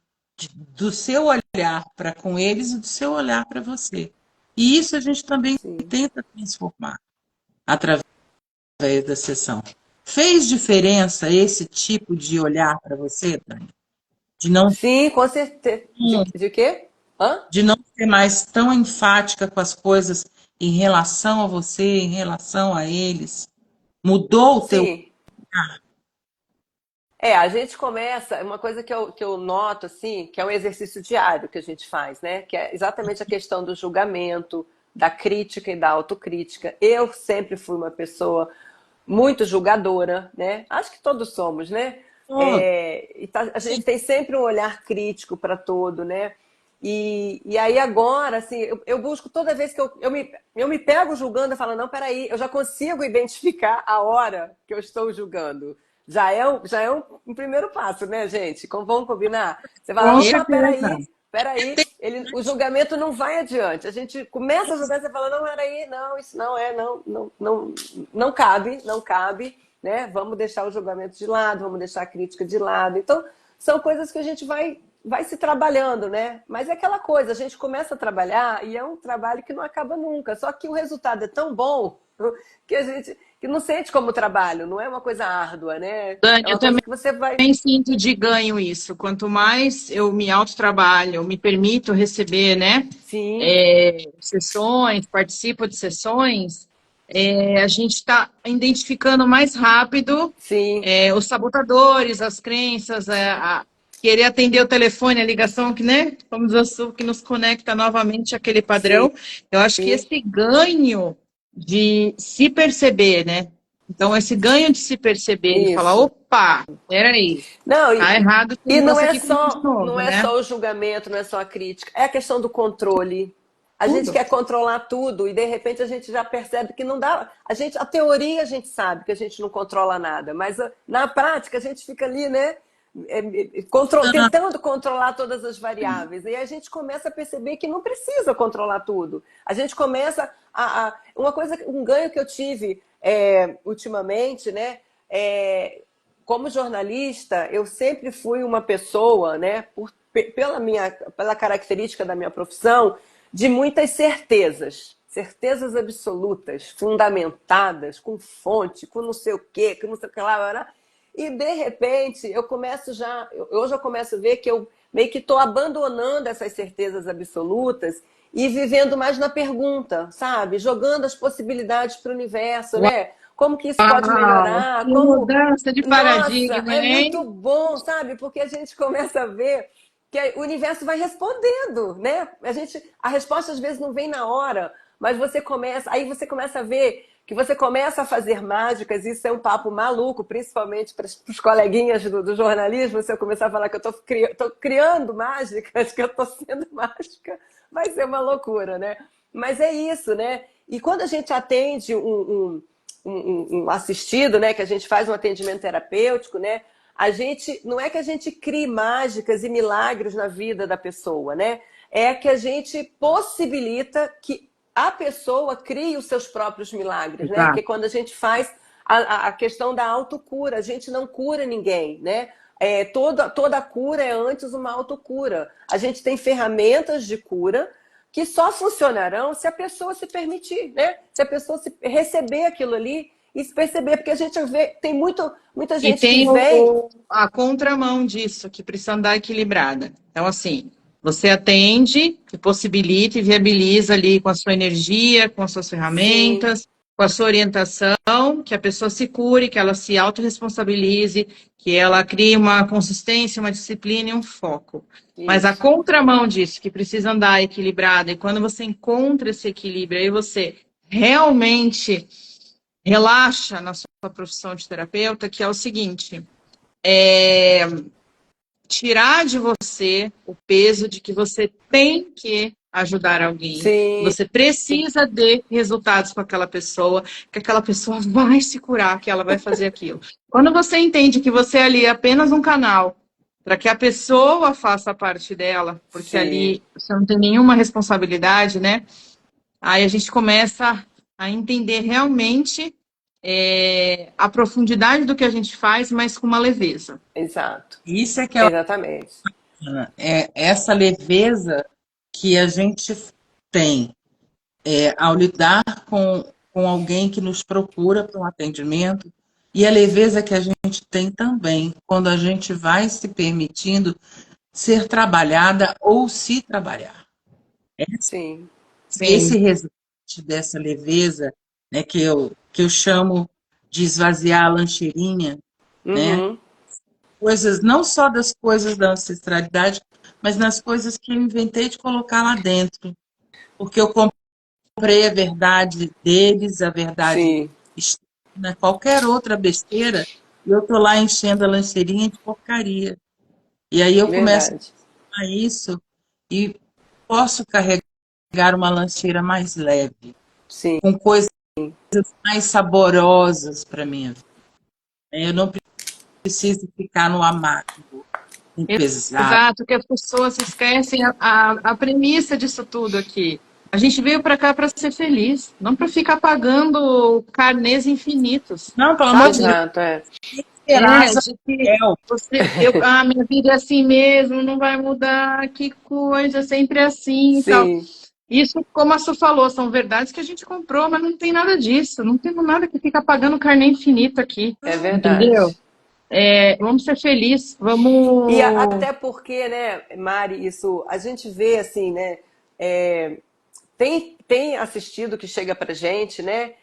[SPEAKER 2] do seu olhar para com eles e do seu olhar para você. E isso a gente também
[SPEAKER 3] Sim.
[SPEAKER 2] tenta transformar através da sessão. Fez diferença esse tipo de olhar para você, Dani? De não,
[SPEAKER 3] Sim, com certeza. De quê? Hã?
[SPEAKER 2] de não ser mais tão enfática com as coisas em relação a você, em relação a eles? Mudou o teu.
[SPEAKER 3] Sim. É, a gente começa, uma coisa que eu noto, assim, que é um exercício diário que a gente faz, né? Que é exatamente a questão do julgamento, da crítica e da autocrítica. Eu sempre fui uma pessoa muito julgadora, né? Acho que todos somos, né?
[SPEAKER 2] Oh,
[SPEAKER 3] A gente tem sempre um olhar crítico para todo, né? E aí agora, assim, eu busco toda vez que eu me pego julgando, eu falo, não, peraí, eu já consigo identificar a hora que eu estou julgando. Já é um primeiro passo, né, gente? Vamos combinar? Você fala,
[SPEAKER 1] Com
[SPEAKER 2] eu
[SPEAKER 3] opa,
[SPEAKER 1] certeza.
[SPEAKER 3] peraí, o julgamento não vai adiante. A gente começa a julgar, você fala, não, peraí, não, isso não é, não cabe, não cabe, né? Vamos deixar o julgamento de lado, vamos deixar a crítica de lado. Então, são coisas que a gente vai se trabalhando, né? Mas é aquela coisa, a gente começa a trabalhar e é um trabalho que não acaba nunca. Só que o resultado é tão bom que a gente que não sente como trabalho, não é uma coisa árdua, né?
[SPEAKER 1] Dani,
[SPEAKER 3] É
[SPEAKER 1] eu
[SPEAKER 3] uma coisa
[SPEAKER 1] também
[SPEAKER 3] que você vai.
[SPEAKER 1] sinto de ganho isso. Quanto mais eu me autotrabalho, eu me permito receber, né,
[SPEAKER 3] Sim,
[SPEAKER 1] sessões, participo de sessões, a gente está identificando mais rápido
[SPEAKER 3] sim,
[SPEAKER 1] os sabotadores, as crenças, querer atender o telefone, a ligação que, né, como diz o que nos conecta novamente àquele
[SPEAKER 3] sim,
[SPEAKER 1] padrão. Eu acho que esse ganho de se perceber, né? Então, esse ganho de se perceber e falar,
[SPEAKER 3] isso.
[SPEAKER 1] opa, peraí,
[SPEAKER 3] Não,
[SPEAKER 1] tá errado esse
[SPEAKER 3] e não
[SPEAKER 1] negócio
[SPEAKER 3] é
[SPEAKER 1] aqui comigo de
[SPEAKER 3] só,
[SPEAKER 1] novo,
[SPEAKER 3] não é
[SPEAKER 1] né?
[SPEAKER 3] só o julgamento, não é só a crítica, é a questão do controle. A gente
[SPEAKER 1] Tudo.
[SPEAKER 3] quer controlar tudo e de repente a gente já percebe que não dá. A teoria a gente sabe que a gente não controla nada, mas na prática a gente fica ali, né? Tentando controlar todas as variáveis. E aí a gente começa a perceber que não precisa controlar tudo. A gente começa um ganho que eu tive ultimamente, né? Como jornalista, eu sempre fui uma pessoa, né? Pela característica da minha profissão, de muitas certezas. Certezas absolutas, fundamentadas, com fonte, com não sei o quê, com não sei o que lá. E de repente hoje eu começo a ver que eu meio que estou abandonando essas certezas absolutas e vivendo mais na pergunta, sabe? Jogando as possibilidades para o universo, né? Como que isso pode
[SPEAKER 1] Uau,
[SPEAKER 3] melhorar?
[SPEAKER 1] que mudança de
[SPEAKER 3] Nossa,
[SPEAKER 1] paradigma,
[SPEAKER 3] é muito
[SPEAKER 1] hein?
[SPEAKER 3] bom, sabe? Porque a gente começa a ver que o universo vai respondendo, né? A resposta às vezes não vem na hora, mas aí você começa a ver que você começa a fazer mágicas, isso é um papo maluco, principalmente para os coleguinhas do jornalismo, se eu começar a falar que eu estou criando mágicas, que eu estou sendo mágica, vai ser uma loucura, né? Mas é isso, né? E quando a gente atende um assistido, né, que a gente faz um atendimento terapêutico, né, não é que a gente crie mágicas e milagres na vida da pessoa, né? É que a gente possibilita que a pessoa cria os seus próprios milagres, né? Que
[SPEAKER 1] Exato.
[SPEAKER 3] é quando a gente faz a questão da autocura, a gente não cura ninguém, né? Toda cura é antes uma autocura. A gente tem ferramentas de cura que só funcionarão se a pessoa se permitir, né? Se a pessoa receber aquilo ali e se perceber, porque a gente vê, tem muita
[SPEAKER 1] E
[SPEAKER 3] gente que
[SPEAKER 1] tem
[SPEAKER 3] vem.
[SPEAKER 1] a contramão disso, que precisa andar equilibrada. Então, assim, você atende, que possibilita e viabiliza ali com a sua energia, com as suas
[SPEAKER 3] Sim,
[SPEAKER 1] ferramentas, com a sua orientação, que a pessoa se cure, que ela se autorresponsabilize, que ela crie uma consistência, uma disciplina e um foco. Mas a
[SPEAKER 3] isso,
[SPEAKER 1] contramão disso, que precisa andar equilibrada, e quando você encontra esse equilíbrio, aí você realmente relaxa na sua profissão de terapeuta, que é o seguinte, tirar de você o peso de que você tem que ajudar alguém,
[SPEAKER 3] sim,
[SPEAKER 1] você precisa de resultados com aquela pessoa, que aquela pessoa vai se curar, que ela vai fazer aquilo. Quando você entende que você ali é apenas um canal para que a pessoa faça a parte dela, porque
[SPEAKER 3] sim,
[SPEAKER 1] ali você não tem nenhuma responsabilidade, né? Aí a gente começa a entender realmente a profundidade do que a gente faz, mas com uma leveza.
[SPEAKER 3] exato,
[SPEAKER 2] Isso é que é
[SPEAKER 3] exatamente.
[SPEAKER 2] essa leveza que a gente tem ao lidar com alguém que nos procura para um atendimento, e a leveza que a gente tem também quando a gente vai se permitindo ser trabalhada ou se trabalhar.
[SPEAKER 3] Sim.
[SPEAKER 2] Esse
[SPEAKER 1] Sim,
[SPEAKER 2] resultado dessa leveza, né, que eu chamo de esvaziar a lancheirinha, né?
[SPEAKER 3] Uhum.
[SPEAKER 2] Coisas, não só das coisas da ancestralidade, mas nas coisas que eu inventei de colocar lá dentro. Porque eu comprei a verdade deles, a verdade
[SPEAKER 3] Sim,
[SPEAKER 2] externa, qualquer outra besteira, e eu tô lá enchendo a lancheirinha de porcaria. E aí eu começo
[SPEAKER 3] verdade.
[SPEAKER 2] a isso e posso carregar uma lancheira mais leve,
[SPEAKER 3] Sim,
[SPEAKER 2] com coisas mais saborosas para minha vida. Eu não preciso ficar no amargo, no pesado.
[SPEAKER 1] exato, que as pessoas esquecem a premissa disso tudo aqui. A gente veio para cá para ser feliz, não para ficar pagando carnês infinitos,
[SPEAKER 2] Não, pelo amor de
[SPEAKER 1] sabe?
[SPEAKER 2] Deus,
[SPEAKER 3] exato, é.
[SPEAKER 2] esperança
[SPEAKER 1] De que
[SPEAKER 2] é o
[SPEAKER 1] minha vida é assim mesmo, não vai mudar, que coisa, sempre assim e tal.
[SPEAKER 3] Sim,
[SPEAKER 1] Isso, como a Su falou, são verdades que a gente comprou, mas não tem nada disso, não temos nada que ficar pagando carnê infinito aqui,
[SPEAKER 3] é
[SPEAKER 1] entendeu?
[SPEAKER 3] verdade.
[SPEAKER 1] Vamos ser felizes,
[SPEAKER 3] E
[SPEAKER 1] vamos.
[SPEAKER 3] até porque, né, Mari, isso a gente vê assim, né? Tem assistido que chega pra gente, né?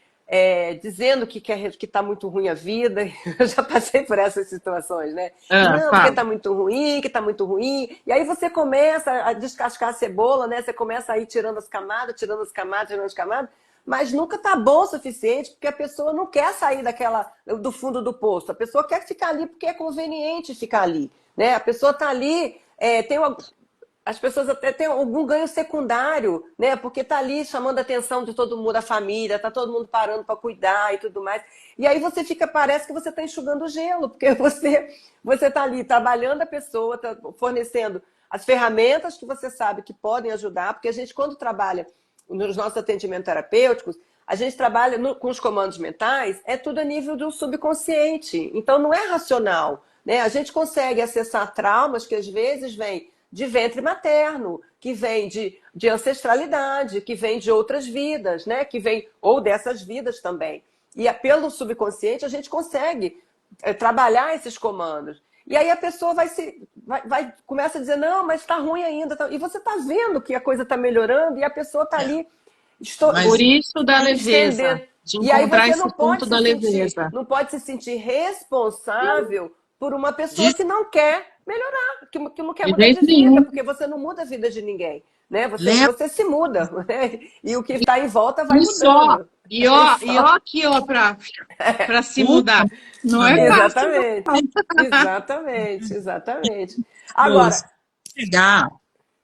[SPEAKER 3] Dizendo que tá muito ruim a vida. Eu já passei por essas situações, né? Que
[SPEAKER 1] Ah,
[SPEAKER 3] não, porque
[SPEAKER 1] fala.
[SPEAKER 3] tá muito ruim, que tá muito ruim. E aí você começa a descascar a cebola, né? Você começa a ir tirando as camadas, tirando as camadas, tirando as camadas, mas nunca tá bom o suficiente, porque a pessoa não quer sair do fundo do poço. A pessoa quer ficar ali porque é conveniente ficar ali, né? A pessoa tá ali, as pessoas até têm algum ganho secundário, né? Porque tá ali chamando a atenção de todo mundo, a família, tá todo mundo parando para cuidar e tudo mais. E aí você fica, parece que você está enxugando gelo, porque você tá ali trabalhando a pessoa, tá fornecendo as ferramentas que você sabe que podem ajudar, porque a gente, quando trabalha nos nossos atendimentos terapêuticos, a gente trabalha com os comandos mentais, é tudo a nível do subconsciente. Então não é racional, né? A gente consegue acessar traumas que às vezes vêm de ventre materno, que vem de ancestralidade, que vem de outras vidas, né? Que vem ou dessas vidas também. E pelo subconsciente a gente consegue trabalhar esses comandos. E aí a pessoa começa a dizer, não, mas está ruim ainda. E você está vendo que a coisa está melhorando e a pessoa está ali
[SPEAKER 2] mas
[SPEAKER 1] Por isso da leveza,
[SPEAKER 3] estendendo.
[SPEAKER 1] de
[SPEAKER 3] E aí
[SPEAKER 1] encontrar
[SPEAKER 3] você
[SPEAKER 1] esse
[SPEAKER 3] não pode
[SPEAKER 1] ponto da
[SPEAKER 3] se sentir,
[SPEAKER 1] leveza.
[SPEAKER 3] não pode se sentir responsável por uma pessoa
[SPEAKER 2] disso
[SPEAKER 3] que não quer melhorar, que não quer
[SPEAKER 1] De
[SPEAKER 3] mudar de
[SPEAKER 1] jeito
[SPEAKER 3] vida,
[SPEAKER 1] nenhum.
[SPEAKER 3] porque você não muda a vida de ninguém, né?
[SPEAKER 2] leva
[SPEAKER 3] Você se muda, né? E o que está em volta vai
[SPEAKER 1] E só,
[SPEAKER 3] mudando.
[SPEAKER 1] e ó
[SPEAKER 3] Só.
[SPEAKER 1] aqui, ó, para se
[SPEAKER 2] tudo
[SPEAKER 1] mudar. Não é
[SPEAKER 2] também.
[SPEAKER 1] fácil,
[SPEAKER 3] Exatamente, exatamente, exatamente.
[SPEAKER 2] Deus,
[SPEAKER 3] Agora,
[SPEAKER 2] chegar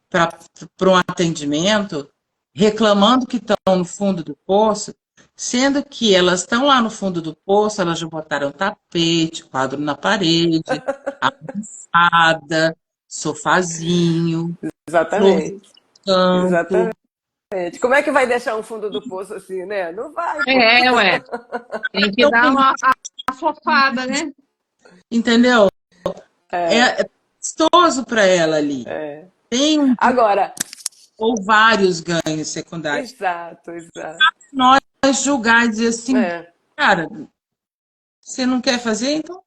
[SPEAKER 2] para um atendimento reclamando que estão no fundo do poço, sendo que elas estão lá no fundo do poço, elas já botaram tapete, quadro na parede, almofada, sofazinho, flor no
[SPEAKER 3] exatamente,
[SPEAKER 2] canto,
[SPEAKER 3] exatamente. Como é que vai deixar um fundo do poço assim, né? Não vai, pô.
[SPEAKER 1] Ué. Tem que dar uma afofada, né?
[SPEAKER 2] Entendeu? É gostoso para ela ali. Tem
[SPEAKER 3] Agora,
[SPEAKER 2] ou vários ganhos secundários.
[SPEAKER 3] exato.
[SPEAKER 2] Nós julgar e dizer assim, cara, você não quer fazer, então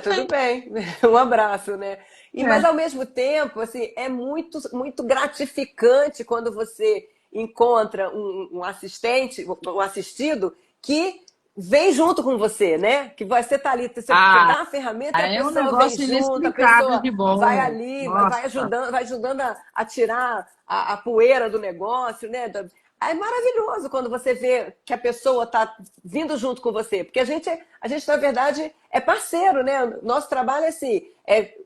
[SPEAKER 3] Tudo bem. Um abraço, né? Mas ao mesmo tempo, assim, é muito, muito gratificante quando você encontra um assistente, um assistido que vem junto com você, né? Que você tá ali, você dá a ferramenta e a
[SPEAKER 1] é um
[SPEAKER 3] pessoa vem
[SPEAKER 1] negócio
[SPEAKER 3] junto, a
[SPEAKER 1] inexplicável
[SPEAKER 3] pessoa
[SPEAKER 1] de bom.
[SPEAKER 3] vai ali, vai
[SPEAKER 1] Nossa.
[SPEAKER 3] ajudando a tirar a poeira do negócio, né? É maravilhoso quando você vê que a pessoa está vindo junto com você, porque a gente, na verdade, é parceiro, né? Nosso trabalho é assim,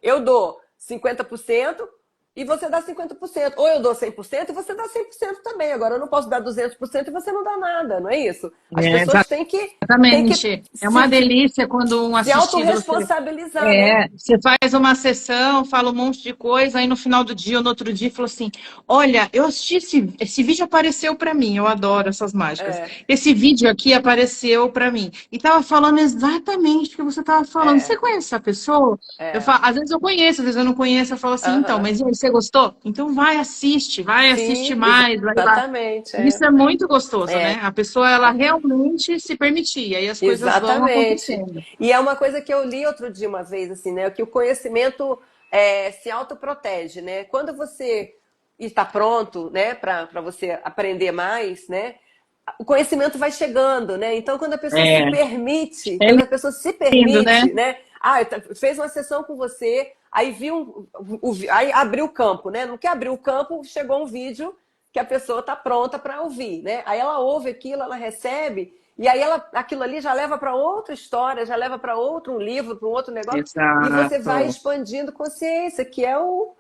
[SPEAKER 3] eu dou 50% e você dá 50%. Ou eu dou 100% e você dá 100% também. Agora, eu não posso dar 200% e você não dá nada, não é isso? As pessoas têm que
[SPEAKER 1] Exatamente. É uma delícia quando um
[SPEAKER 3] se
[SPEAKER 1] assistido...
[SPEAKER 3] autorresponsabilizar, né?
[SPEAKER 1] Você faz uma sessão, fala um monte de coisa, aí no final do dia ou no outro dia fala assim: olha, eu assisti esse vídeo apareceu para mim, eu adoro essas mágicas. Esse vídeo aqui apareceu para mim. E tava falando exatamente o que você tava falando. Você conhece essa pessoa? Eu falo, às vezes eu conheço, às vezes eu não conheço, eu falo assim, então, mas e aí, você gostou? Então vai assiste
[SPEAKER 3] Sim,
[SPEAKER 1] mais, vai lá.
[SPEAKER 3] exatamente.
[SPEAKER 1] Isso é muito gostoso, né? A pessoa, ela realmente se permitir, aí as coisas vão
[SPEAKER 3] Exatamente.
[SPEAKER 1] acontecendo.
[SPEAKER 3] E é uma coisa que eu li outro dia uma vez, assim, né? Que o conhecimento se autoprotege, né? Quando você está pronto, né, para você aprender mais, né? O conhecimento vai chegando, né? Então, quando a pessoa se permite,
[SPEAKER 1] É
[SPEAKER 3] quando a pessoa se
[SPEAKER 1] lindo, né?
[SPEAKER 3] permite, né? Fez uma sessão com você, aí viu, aí abriu o campo, né? No que abriu o campo, chegou um vídeo que a pessoa está pronta para ouvir, né? Aí ela ouve aquilo, ela recebe, e aí aquilo ali já leva para outra história, já leva para outro livro, para um outro negócio, e você vai
[SPEAKER 1] Exato.
[SPEAKER 3] expandindo consciência, que é o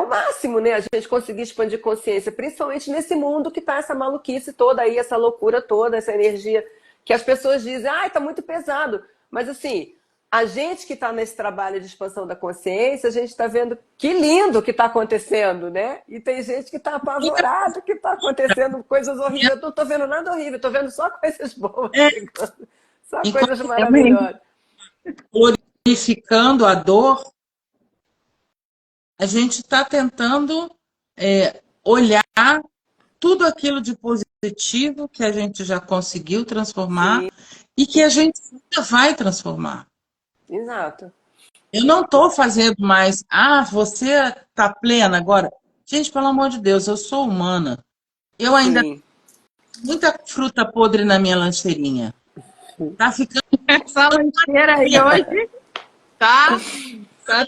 [SPEAKER 3] máximo, né? A gente conseguir expandir consciência, principalmente nesse mundo que tá essa maluquice toda aí, essa loucura toda, essa energia que as pessoas dizem, tá muito pesado. Mas assim, a gente que está nesse trabalho de expansão da consciência, a gente está vendo que lindo que está acontecendo, né? E tem gente que está apavorado que está acontecendo coisas horríveis. Eu não estou vendo nada horrível, estou vendo só coisas boas chegando. Só coisas maravilhosas.
[SPEAKER 2] Glorificando a dor, a gente está tentando olhar tudo aquilo de positivo que a gente já conseguiu transformar e que a gente ainda vai transformar.
[SPEAKER 3] Exato.
[SPEAKER 2] Eu não estou fazendo mais, você está plena agora. Gente, pelo amor de Deus, eu sou humana. Eu ainda tenho muita fruta podre na minha lancheirinha. Tá ficando...
[SPEAKER 1] Essa lancheira aí hoje tá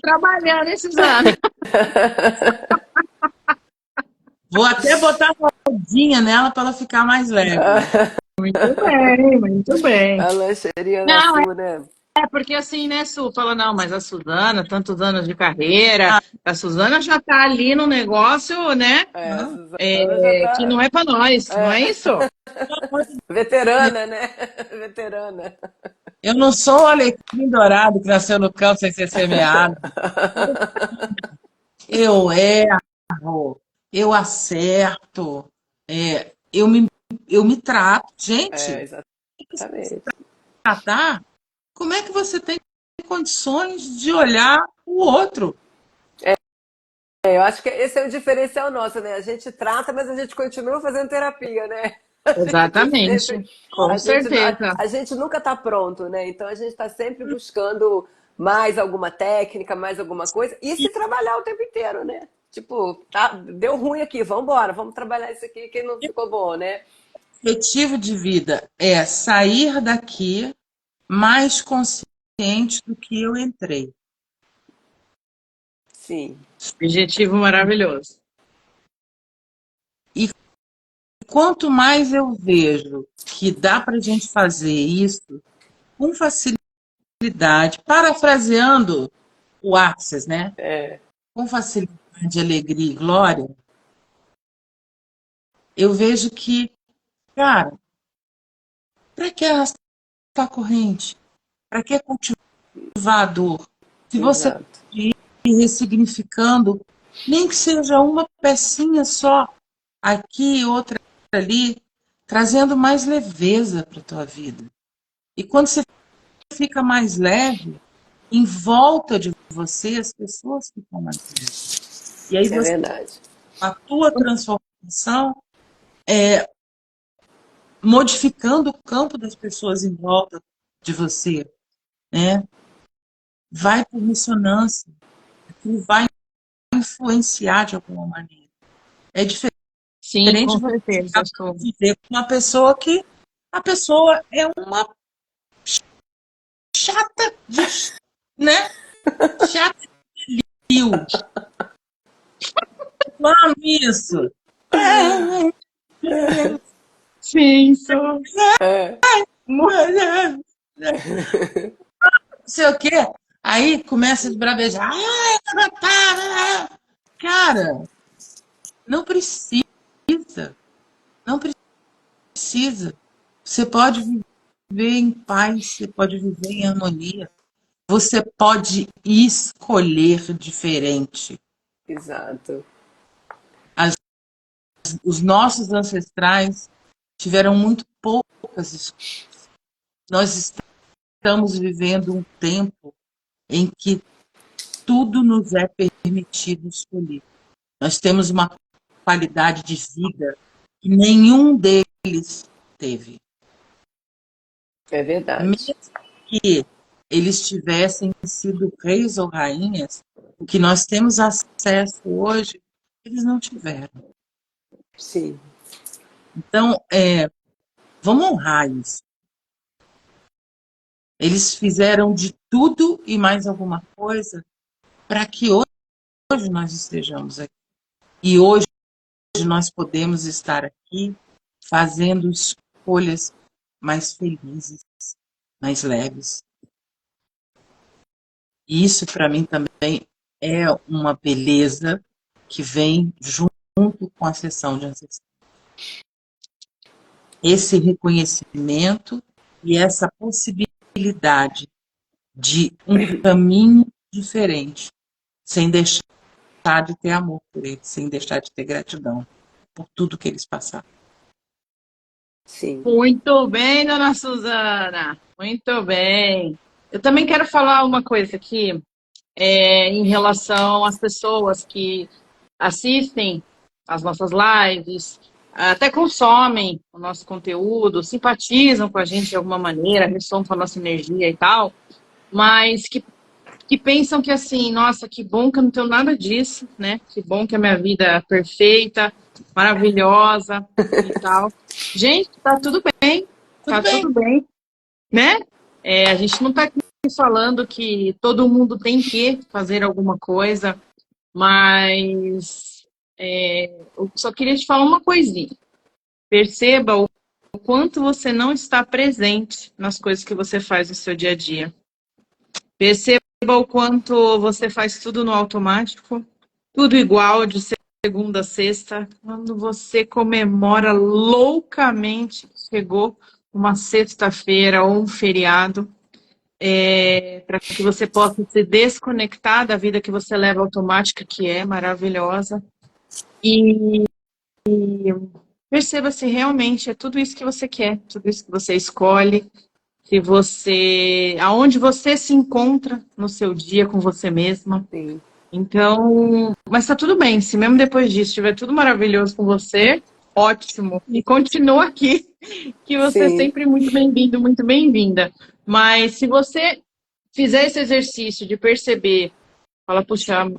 [SPEAKER 1] trabalhando esses anos.
[SPEAKER 2] Vou até botar uma rodinha nela para ela ficar mais leve.
[SPEAKER 1] Muito bem, muito bem.
[SPEAKER 3] A lancheirinha da Su, né?
[SPEAKER 1] Porque assim, né, Su, fala, não, mas a Suzana, tantos anos de carreira, a Suzana já tá ali no negócio, né, que não é para nós, não é isso?
[SPEAKER 3] Veterana, né? Veterana.
[SPEAKER 2] Eu não sou o alecrim dourado que nasceu no campo sem ser semeado. Eu erro, eu acerto, eu me trato. Gente,
[SPEAKER 3] exatamente.
[SPEAKER 2] tratar, como é que você tem condições de olhar o outro?
[SPEAKER 3] Eu acho que esse é o diferencial nosso, né? A gente trata, mas a gente continua fazendo terapia, né?
[SPEAKER 1] Exatamente, com certeza.
[SPEAKER 3] A gente nunca está pronto, né? Então a gente está sempre buscando mais alguma técnica, mais alguma coisa, e se trabalhar o tempo inteiro, né? Tipo, deu ruim aqui, vamos embora, vamos trabalhar isso aqui que não ficou bom, né?
[SPEAKER 2] O objetivo de vida é sair daqui mais consciente do que eu entrei.
[SPEAKER 3] Sim.
[SPEAKER 1] Objetivo maravilhoso.
[SPEAKER 2] E quanto mais eu vejo que dá para a gente fazer isso com facilidade, parafraseando o Access, né? Com facilidade, alegria e glória, eu vejo que, cara, para que arrastar a corrente? Para que cultivar a dor? Se você ir ressignificando, nem que seja uma pecinha só, aqui, outra ali, trazendo mais leveza para a tua vida. E quando você fica mais leve, em volta de você, as pessoas ficam mais leves. E aí
[SPEAKER 3] É
[SPEAKER 2] você,
[SPEAKER 3] verdade.
[SPEAKER 2] a tua transformação é modificando o campo das pessoas em volta de você, né? Vai por ressonância, aquilo vai influenciar de alguma maneira. É
[SPEAKER 1] Sim,
[SPEAKER 2] diferente
[SPEAKER 1] com
[SPEAKER 2] de você
[SPEAKER 1] certeza.
[SPEAKER 2] viver com uma pessoa que a pessoa é uma chata de, né? Chata de rio. Vamos isso.
[SPEAKER 1] Sim, sou.
[SPEAKER 3] É.
[SPEAKER 2] Não sei o quê. Aí começa a esbravejar. Cara, não precisa. Não precisa. Você pode viver em paz, você pode viver em harmonia. Você pode escolher diferente.
[SPEAKER 3] Exato.
[SPEAKER 2] Os nossos ancestrais tiveram muito poucas escolhas. Nós estamos vivendo um tempo em que tudo nos é permitido escolher. Nós temos uma qualidade de vida que nenhum deles teve.
[SPEAKER 3] É verdade.
[SPEAKER 2] Mesmo que eles tivessem sido reis ou rainhas, o que nós temos acesso hoje, eles não tiveram.
[SPEAKER 3] Sim.
[SPEAKER 2] Então, vamos honrar isso. Eles fizeram de tudo e mais alguma coisa para que hoje nós estejamos aqui. E hoje nós podemos estar aqui fazendo escolhas mais felizes, mais leves. E isso, para mim, também é uma beleza que vem junto com a sessão de ancestrais. Esse reconhecimento e essa possibilidade de um caminho diferente, sem deixar de ter amor por eles, sem deixar de ter gratidão por tudo que eles passaram.
[SPEAKER 3] Sim.
[SPEAKER 1] Muito bem, dona Suzana. Muito bem. Eu também quero falar uma coisa aqui em relação às pessoas que assistem às nossas lives, até consomem o nosso conteúdo, simpatizam com a gente de alguma maneira, ressonam com a nossa energia e tal, mas que pensam que assim, nossa, que bom que eu não tenho nada disso, né? Que bom que a minha vida é perfeita, maravilhosa e tal. Gente, tá tudo bem,
[SPEAKER 2] Tudo
[SPEAKER 1] tá
[SPEAKER 2] bem.
[SPEAKER 1] tudo bem, né? A gente não tá aqui falando que todo mundo tem que fazer alguma coisa, mas eu só queria te falar uma coisinha. Perceba o quanto você não está presente nas coisas que você faz no seu dia a dia. Perceba o quanto você faz tudo no automático, tudo igual, de segunda a sexta. Quando você comemora loucamente que chegou uma sexta-feira ou um feriado, para que você possa se desconectar da vida que você leva automática, que é maravilhosa. E perceba se realmente é tudo isso que você quer, tudo isso que você escolhe, se você, aonde você se encontra no seu dia com você mesma.
[SPEAKER 3] Sim.
[SPEAKER 1] Então, mas tá tudo bem, se mesmo depois disso estiver tudo maravilhoso com você, ótimo. E continua aqui, que você é
[SPEAKER 3] Sim.
[SPEAKER 1] sempre muito bem-vindo, muito bem-vinda. Mas se você fizer esse exercício de perceber, fala, puxa,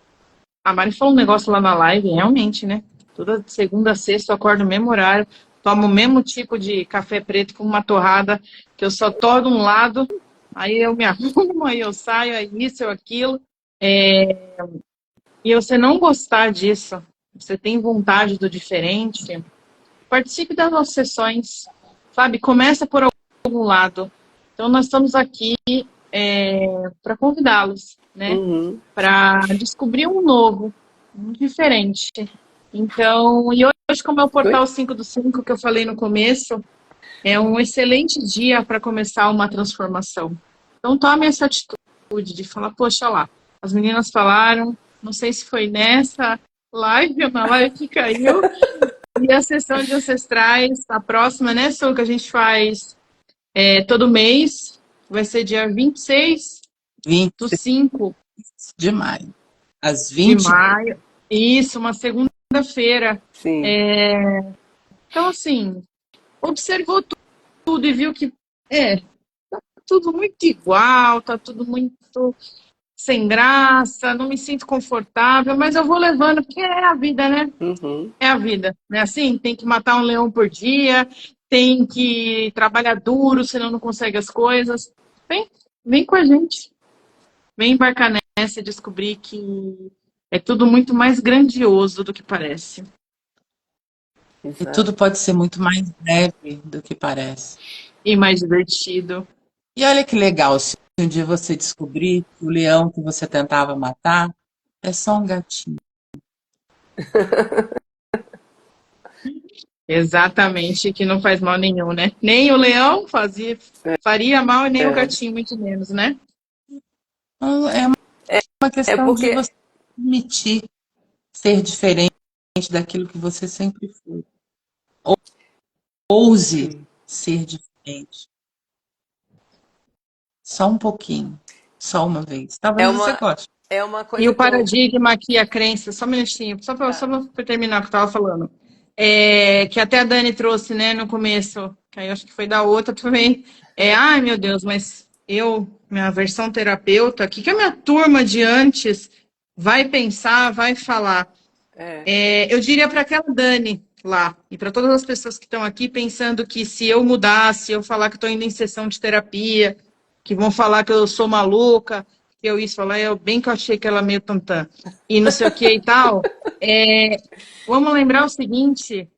[SPEAKER 1] a Mari falou um negócio lá na live, realmente, né? Toda segunda a sexta eu acordo no mesmo horário, tomo o mesmo tipo de café preto com uma torrada, que eu só torro de um lado, aí eu me arrumo, aí eu saio, aí isso ou aquilo. E você não gostar disso, você tem vontade do diferente, participe das nossas sessões, sabe? Começa por algum lado. Então, nós estamos aqui para convidá-los, né?
[SPEAKER 3] Uhum.
[SPEAKER 1] Para descobrir um novo, um diferente. Então, e hoje, como é o portal 5 do 5 que eu falei no começo, é um excelente dia para começar uma transformação. Então, tome essa atitude de falar, poxa lá, as meninas falaram, não sei se foi nessa live ou na live que caiu, E a sessão de ancestrais, a próxima, né, Su, que a gente faz todo mês, vai ser dia 26 do
[SPEAKER 2] 20
[SPEAKER 1] 5
[SPEAKER 2] de maio, às
[SPEAKER 1] de
[SPEAKER 2] 20.
[SPEAKER 1] maio. Isso, uma segunda-feira.
[SPEAKER 3] Sim.
[SPEAKER 1] Então, assim, observou tudo e viu que tá tudo muito igual, tá tudo muito sem graça, não me sinto confortável, mas eu vou levando, porque é a vida, né?
[SPEAKER 3] Uhum.
[SPEAKER 1] É a vida, né? Assim, tem que matar um leão por dia, tem que trabalhar duro, senão não consegue as coisas. Vem com a gente, vem embarcar nessa e descobrir que é tudo muito mais grandioso do que parece.
[SPEAKER 2] E
[SPEAKER 3] Exato.
[SPEAKER 2] tudo pode ser muito mais leve do que parece.
[SPEAKER 1] E mais divertido.
[SPEAKER 2] E olha que legal, se um dia você descobrir que o leão que você tentava matar é só um gatinho.
[SPEAKER 1] Exatamente, que não faz mal nenhum, né? Nem o leão faria mal e nem o
[SPEAKER 3] É,
[SPEAKER 1] gatinho, muito menos, né?
[SPEAKER 2] Então, é uma
[SPEAKER 3] é
[SPEAKER 2] questão de
[SPEAKER 3] porque
[SPEAKER 2] você permitir ser diferente daquilo que você sempre foi. Ouse ser diferente. Só um pouquinho. Só uma vez.
[SPEAKER 3] é
[SPEAKER 2] Talvez você
[SPEAKER 3] uma,
[SPEAKER 2] goste.
[SPEAKER 3] é uma
[SPEAKER 1] E
[SPEAKER 3] coisa
[SPEAKER 1] o
[SPEAKER 3] que eu.
[SPEAKER 1] paradigma aqui, a crença, só um minutinho, só
[SPEAKER 3] Tá.
[SPEAKER 1] para terminar o que eu estava falando. Que até a Dani trouxe, né, no começo, que aí eu acho que foi da outra também. Ai, meu Deus, mas minha versão terapeuta, o que que a minha turma de antes vai pensar, vai falar?
[SPEAKER 3] É,
[SPEAKER 1] Eu diria para aquela Dani lá, e para todas as pessoas que estão aqui pensando que se eu mudar, se eu falar que estou indo em sessão de terapia, que vão falar que eu sou maluca, que eu isso, falar, bem que eu achei que ela é meio tantã, e não sei o que e tal. Vamos lembrar o seguinte: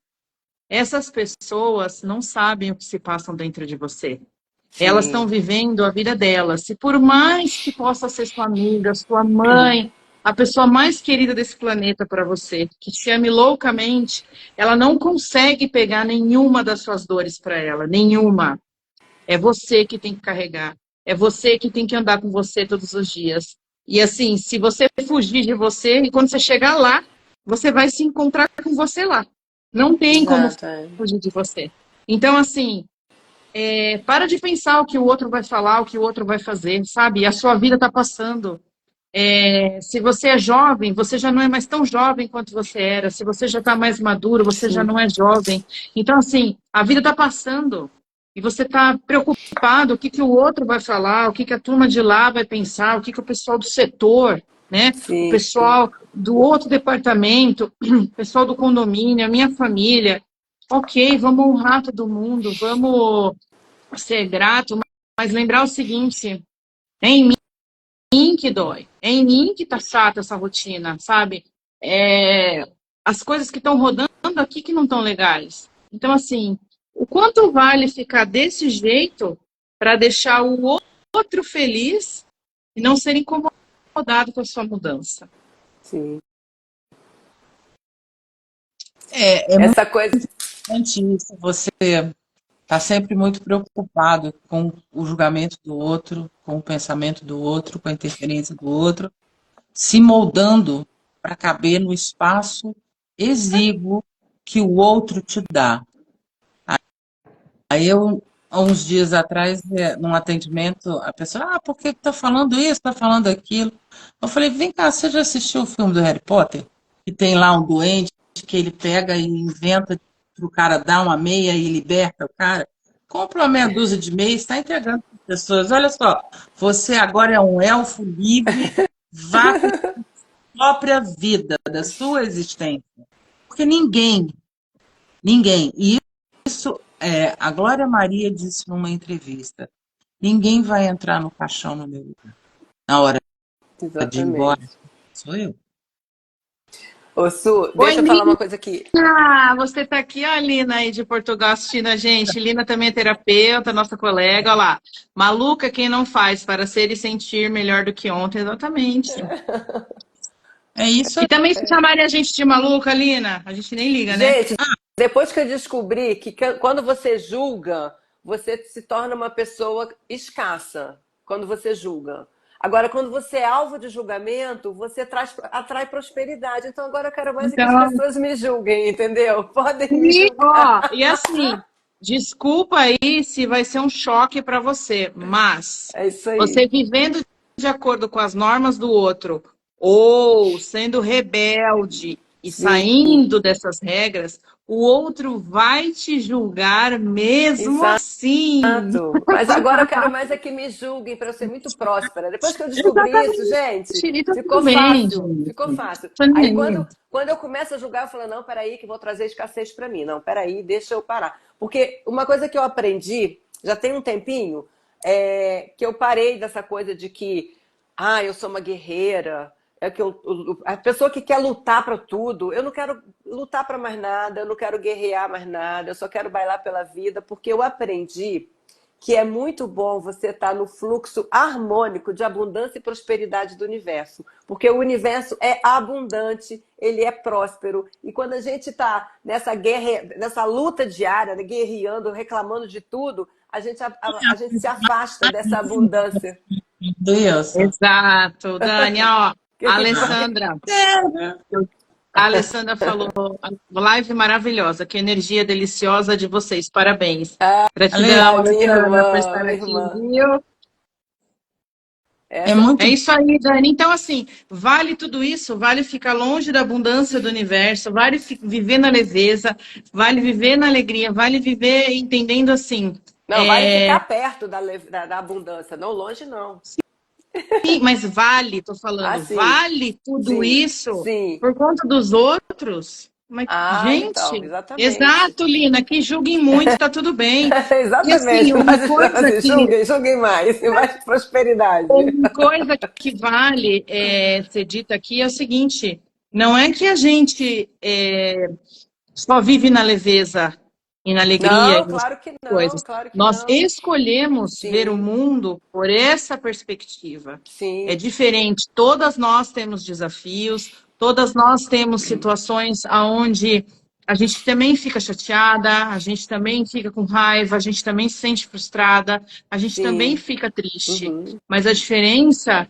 [SPEAKER 1] essas pessoas não sabem o que se passam dentro de você. Elas estão
[SPEAKER 3] sim.
[SPEAKER 1] vivendo a vida delas. E por mais que possa ser sua amiga, sua mãe, a pessoa mais querida desse planeta para você, que te ame loucamente, ela não consegue pegar nenhuma das suas dores para ela, nenhuma. É você que tem que carregar. É você que tem que andar com você todos os dias. E assim, se você fugir de você, e quando você chegar lá, você vai se encontrar com você lá. Não tem como
[SPEAKER 3] Exato. É.
[SPEAKER 1] fugir de você. Então, assim, para de pensar o que o outro vai falar, o que o outro vai fazer, sabe? A sua vida está passando. Se você é jovem, você já não é mais tão jovem quanto você era. Se você já está mais maduro, você já
[SPEAKER 3] Sim.
[SPEAKER 1] não é jovem. Então, assim, a vida está passando e você está preocupado o que, que o outro vai falar, o que, que a turma de lá vai pensar, o que, que o pessoal do setor, né? O
[SPEAKER 3] Sim.
[SPEAKER 1] pessoal do outro departamento, o pessoal do condomínio, a minha família. Ok, vamos honrar todo mundo, vamos ser grato, mas lembrar o seguinte: é em mim que dói, é em mim que tá chata essa rotina, sabe? As coisas que estão rodando aqui que não estão legais. Então, assim, o quanto vale ficar desse jeito para deixar o outro feliz e não ser incomodado com a sua mudança?
[SPEAKER 3] Sim.
[SPEAKER 2] É muito
[SPEAKER 3] Essa coisa.
[SPEAKER 2] importante isso. Você está sempre muito preocupado com o julgamento do outro, com o pensamento do outro, com a interferência do outro, se moldando para caber no espaço exíguo que o outro te dá. Aí eu, há uns dias atrás, num atendimento, a pessoa, por que está falando isso, está falando aquilo? Eu falei, vem cá, você já assistiu o filme do Harry Potter? Que tem lá um doente que ele pega e inventa para o cara dar uma meia e liberta o cara. Compra uma meia dúzia de meias, está entregando para as pessoas. Olha só, você agora é um elfo livre, vá com a própria vida, da sua existência. Porque ninguém, e isso, a Glória Maria disse numa entrevista: ninguém vai entrar no caixão no meu lugar. Na hora de ir embora,
[SPEAKER 3] Exatamente.
[SPEAKER 2] sou eu.
[SPEAKER 3] Ô, Su,
[SPEAKER 1] Oi,
[SPEAKER 3] deixa eu falar uma coisa aqui.
[SPEAKER 1] você está aqui, ó, a Lina aí de Portugal assistindo a gente. Lina também é terapeuta, nossa colega, olha lá. Maluca quem não faz para ser e sentir melhor do que ontem, exatamente.
[SPEAKER 2] É isso
[SPEAKER 1] E
[SPEAKER 2] aí.
[SPEAKER 1] também se chamarem a gente de maluca, Lina, a gente nem liga, né?
[SPEAKER 3] Gente, depois que eu descobri que quando você julga, você se torna uma pessoa escassa. Quando você julga. Agora, quando você é alvo de julgamento, você atrai prosperidade. Então, agora eu quero mais é que as
[SPEAKER 1] Então,
[SPEAKER 3] pessoas me julguem, entendeu? Podem me
[SPEAKER 1] ó,
[SPEAKER 3] julgar.
[SPEAKER 1] e assim, desculpa aí se vai ser um choque para você, mas
[SPEAKER 3] É isso aí.
[SPEAKER 1] você vivendo de acordo com as normas do outro, ou sendo rebelde e
[SPEAKER 3] Sim,
[SPEAKER 1] saindo dessas regras, o outro vai te julgar mesmo
[SPEAKER 3] exato.
[SPEAKER 1] assim.
[SPEAKER 3] Mas agora eu quero mais é que me julguem para eu ser muito próspera. Depois que eu descobri isso,
[SPEAKER 1] Exatamente.
[SPEAKER 3] gente,
[SPEAKER 1] E tá
[SPEAKER 3] ficou
[SPEAKER 1] tudo bem,
[SPEAKER 3] fácil.
[SPEAKER 1] gente.
[SPEAKER 3] Ficou fácil.
[SPEAKER 1] Tô nem
[SPEAKER 3] Aí
[SPEAKER 1] aí.
[SPEAKER 3] quando eu começo a julgar, eu falo, não, peraí, que vou trazer escassez para mim. Não, peraí, deixa eu parar. Porque uma coisa que eu aprendi, já tem um tempinho, é que eu parei dessa coisa de que, eu sou uma guerreira. É que a pessoa que quer lutar para tudo, eu não quero lutar para mais nada, eu não quero guerrear mais nada, eu só quero bailar pela vida, porque eu aprendi que é muito bom você estar no fluxo harmônico de abundância e prosperidade do universo, porque o universo é abundante, ele é próspero, e quando a gente está nessa guerra, nessa luta diária, né, guerreando, reclamando de tudo, a gente se afasta dessa abundância.
[SPEAKER 2] Isso.
[SPEAKER 1] Exato, Dani, ó,
[SPEAKER 3] Que
[SPEAKER 1] a
[SPEAKER 3] a gente vai...
[SPEAKER 1] Alessandra, a Alessandra falou, live maravilhosa, que energia deliciosa de vocês, parabéns. Gratidão,
[SPEAKER 3] Ai,
[SPEAKER 1] Alessandra, por estar
[SPEAKER 3] minha
[SPEAKER 1] aqui,
[SPEAKER 3] irmã.
[SPEAKER 1] viu?
[SPEAKER 2] É
[SPEAKER 3] Essa...
[SPEAKER 1] É
[SPEAKER 2] muito
[SPEAKER 1] isso aí, Dani. Então, assim, vale tudo isso, vale ficar longe da abundância do universo, vale viver na leveza, vale viver na alegria, vale viver entendendo assim.
[SPEAKER 3] Não, vale ficar perto da abundância, não longe, não.
[SPEAKER 1] Sim, mas vale, tô
[SPEAKER 3] Ah,
[SPEAKER 1] falando,
[SPEAKER 3] sim,
[SPEAKER 1] vale tudo
[SPEAKER 3] sim,
[SPEAKER 1] isso
[SPEAKER 3] sim.
[SPEAKER 1] por conta dos outros? Mas,
[SPEAKER 3] Então,
[SPEAKER 1] gente,
[SPEAKER 3] exatamente.
[SPEAKER 1] exato, Lina, que julguem muito, tá tudo bem. E assim,
[SPEAKER 3] Exatamente,
[SPEAKER 1] uma
[SPEAKER 3] mais
[SPEAKER 1] coisa
[SPEAKER 3] assim,
[SPEAKER 1] que
[SPEAKER 3] julguem mais, e mais prosperidade.
[SPEAKER 1] Uma coisa que vale ser dita aqui é o seguinte: não é que a gente só vive na leveza e na alegria
[SPEAKER 3] Não,
[SPEAKER 1] e nas
[SPEAKER 3] claro que não,
[SPEAKER 1] coisas.
[SPEAKER 3] claro que
[SPEAKER 1] Nós
[SPEAKER 3] não.
[SPEAKER 1] escolhemos ver o
[SPEAKER 3] Sim,
[SPEAKER 1] mundo por essa perspectiva. É
[SPEAKER 3] sim,
[SPEAKER 1] diferente. Todas nós temos desafios, todas nós temos situações onde a gente também fica chateada, a gente também fica com raiva, a gente também se sente frustrada, a gente também
[SPEAKER 3] sim.
[SPEAKER 1] fica triste.
[SPEAKER 3] Uhum.
[SPEAKER 1] Mas a diferença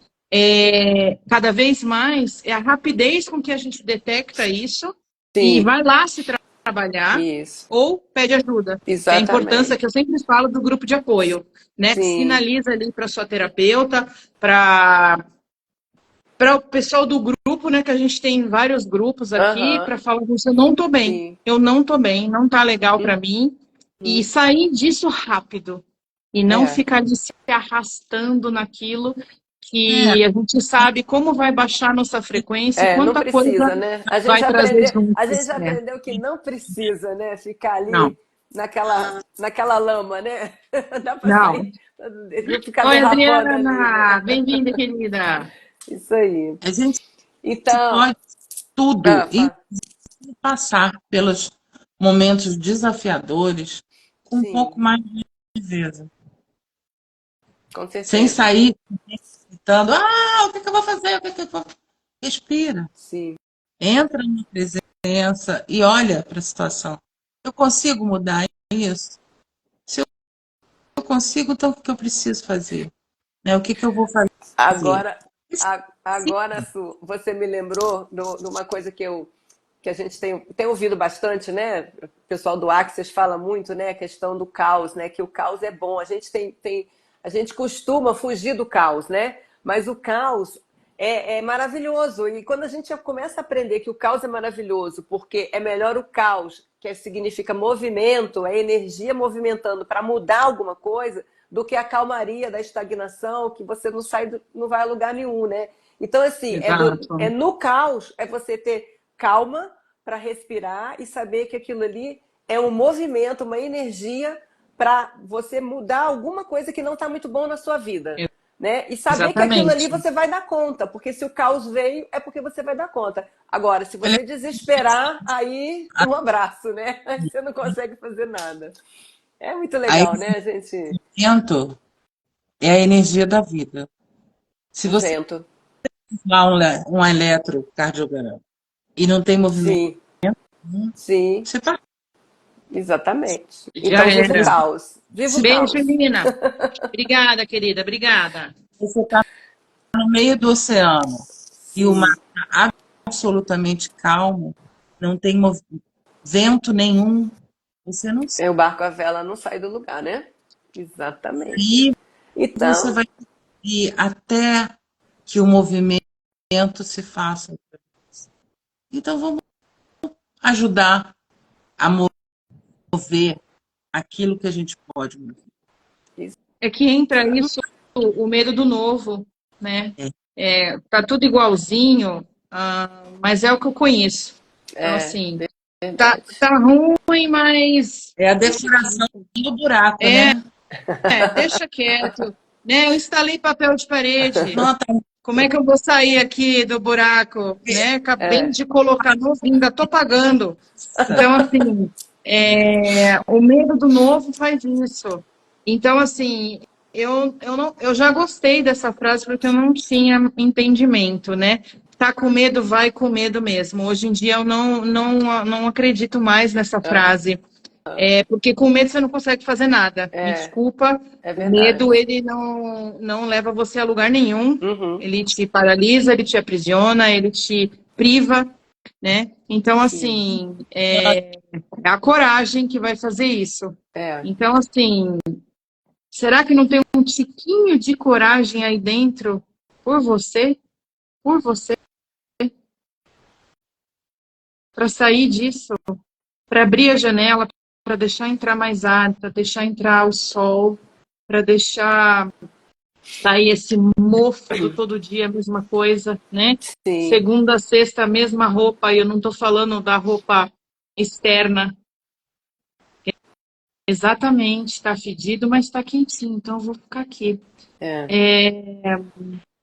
[SPEAKER 1] cada vez mais, é a rapidez com que a gente detecta isso e
[SPEAKER 3] Sim,
[SPEAKER 1] vai lá se trabalhar
[SPEAKER 3] isso.
[SPEAKER 1] ou pede ajuda. Que é a importância
[SPEAKER 3] Exatamente.
[SPEAKER 1] que eu sempre falo do grupo de apoio, né?
[SPEAKER 3] Sim.
[SPEAKER 1] Sinaliza ali para sua terapeuta, para o pessoal do grupo, né? Que a gente tem vários grupos aqui,
[SPEAKER 3] Aham.
[SPEAKER 1] para falar com você, eu não estou bem,
[SPEAKER 3] Sim.
[SPEAKER 1] eu não estou bem, não está legal para mim, e
[SPEAKER 3] Uhum.
[SPEAKER 1] sair disso rápido e não
[SPEAKER 3] É.
[SPEAKER 1] ficar ali se arrastando naquilo
[SPEAKER 2] é,
[SPEAKER 1] que a gente sabe como vai baixar nossa frequência e
[SPEAKER 3] Não
[SPEAKER 1] quanta coisa
[SPEAKER 3] precisa, né?
[SPEAKER 1] vai trazer
[SPEAKER 3] A
[SPEAKER 1] junto.
[SPEAKER 3] gente já aprendeu que não precisa, né? Ficar
[SPEAKER 1] Não,
[SPEAKER 3] ali naquela lama, né? Dá para
[SPEAKER 1] não.
[SPEAKER 3] sair, não ficar
[SPEAKER 1] Oi,
[SPEAKER 3] derrapando ali,
[SPEAKER 1] Adriana!
[SPEAKER 3] né?
[SPEAKER 1] Bem-vinda, querida.
[SPEAKER 3] Isso aí.
[SPEAKER 2] a gente
[SPEAKER 3] Então,
[SPEAKER 2] pode tudo e
[SPEAKER 3] Fá,
[SPEAKER 2] passar pelos momentos desafiadores com um pouco
[SPEAKER 3] sim,
[SPEAKER 2] mais de leveza,
[SPEAKER 3] com
[SPEAKER 2] sem
[SPEAKER 3] certeza.
[SPEAKER 2] sair gritando, o que que eu vou fazer? O que que eu vou... Respira,
[SPEAKER 3] Sim.
[SPEAKER 2] entra na presença e olha para a situação. Eu consigo mudar isso? Se eu consigo, então o que que eu preciso fazer? Né? O que que eu vou fazer?
[SPEAKER 3] Agora, agora, Su, você me lembrou de uma coisa que a gente tem ouvido bastante, né? O pessoal do Access fala muito, né? A questão do caos, né? Que o caos é bom. A gente costuma fugir do caos, né? Mas o caos é maravilhoso. E quando a gente começa a aprender que o caos é maravilhoso, porque é melhor o caos, que significa movimento, é energia movimentando para mudar alguma coisa, do que a calmaria da estagnação, que você não sai, não vai a lugar nenhum, né? Então, assim,
[SPEAKER 1] Exato.
[SPEAKER 3] no caos, é você ter calma para respirar e saber que aquilo ali é um movimento, uma energia para você mudar alguma coisa que não está muito bom na sua vida. Né? E saber que aquilo ali
[SPEAKER 1] Exatamente.
[SPEAKER 3] você vai dar conta, porque se o caos veio, é porque você vai dar conta. Agora, se você desesperar, aí um abraço, né? Aí você não consegue fazer nada. É muito
[SPEAKER 2] Aí
[SPEAKER 3] legal, né, gente?
[SPEAKER 2] o vento é a energia da vida. Se
[SPEAKER 3] O
[SPEAKER 2] você
[SPEAKER 3] vento.
[SPEAKER 2] usar um eletrocardiograma e não tem movimento,
[SPEAKER 3] Sim, sim,
[SPEAKER 2] você está.
[SPEAKER 3] exatamente.
[SPEAKER 1] Já
[SPEAKER 3] Então, viva o
[SPEAKER 1] era.
[SPEAKER 3] caos. Viva o
[SPEAKER 2] Se
[SPEAKER 1] Beijo,
[SPEAKER 3] caos.
[SPEAKER 1] Lina. Obrigada, querida. Obrigada.
[SPEAKER 2] você está no meio do oceano e o
[SPEAKER 3] Sim.
[SPEAKER 2] mar está absolutamente calmo, não tem vento nenhum, você não
[SPEAKER 3] O barco à vela não sai do lugar, né? Exatamente.
[SPEAKER 2] sabe, você
[SPEAKER 3] Então,
[SPEAKER 2] vai ir até que o movimento se faça. Então, vamos ajudar a mover aquilo que a gente pode mover.
[SPEAKER 1] É que entra isso, o medo do novo, né? Tá tudo igualzinho, mas é o que eu conheço. Então,
[SPEAKER 3] é
[SPEAKER 1] assim,
[SPEAKER 3] verdade.
[SPEAKER 1] tá ruim, mas
[SPEAKER 2] É a decoração do buraco, né?
[SPEAKER 1] deixa quieto. Né? Eu instalei papel de parede.
[SPEAKER 2] Não, tá.
[SPEAKER 1] Como é que eu vou sair aqui do buraco? Né? Acabei de colocar novo, ainda tô pagando. Então, assim, o medo do novo faz isso. Então, assim, eu já gostei dessa frase porque eu não tinha entendimento, né? Tá com medo, vai com medo mesmo. Hoje em dia eu não acredito mais nessa frase. Porque com medo você não consegue fazer nada. Me desculpa,
[SPEAKER 3] É
[SPEAKER 1] o medo,
[SPEAKER 3] verdade.
[SPEAKER 1] ele não leva você a lugar nenhum.
[SPEAKER 3] Uhum.
[SPEAKER 1] Ele te paralisa, ele te aprisiona, ele te priva, né? Então, assim, é a coragem que vai fazer isso.
[SPEAKER 3] É.
[SPEAKER 1] Então, assim, será que não tem um tiquinho de coragem aí dentro por você? Por você? Para sair disso? Para abrir a janela, para deixar entrar mais ar, para deixar entrar o sol, para deixar sair esse mofo do todo dia, a mesma coisa, né?
[SPEAKER 3] Sim.
[SPEAKER 1] Segunda a sexta, a mesma roupa, e eu não estou falando da roupa externa. Exatamente, está fedido, mas está quentinho, então eu vou ficar aqui.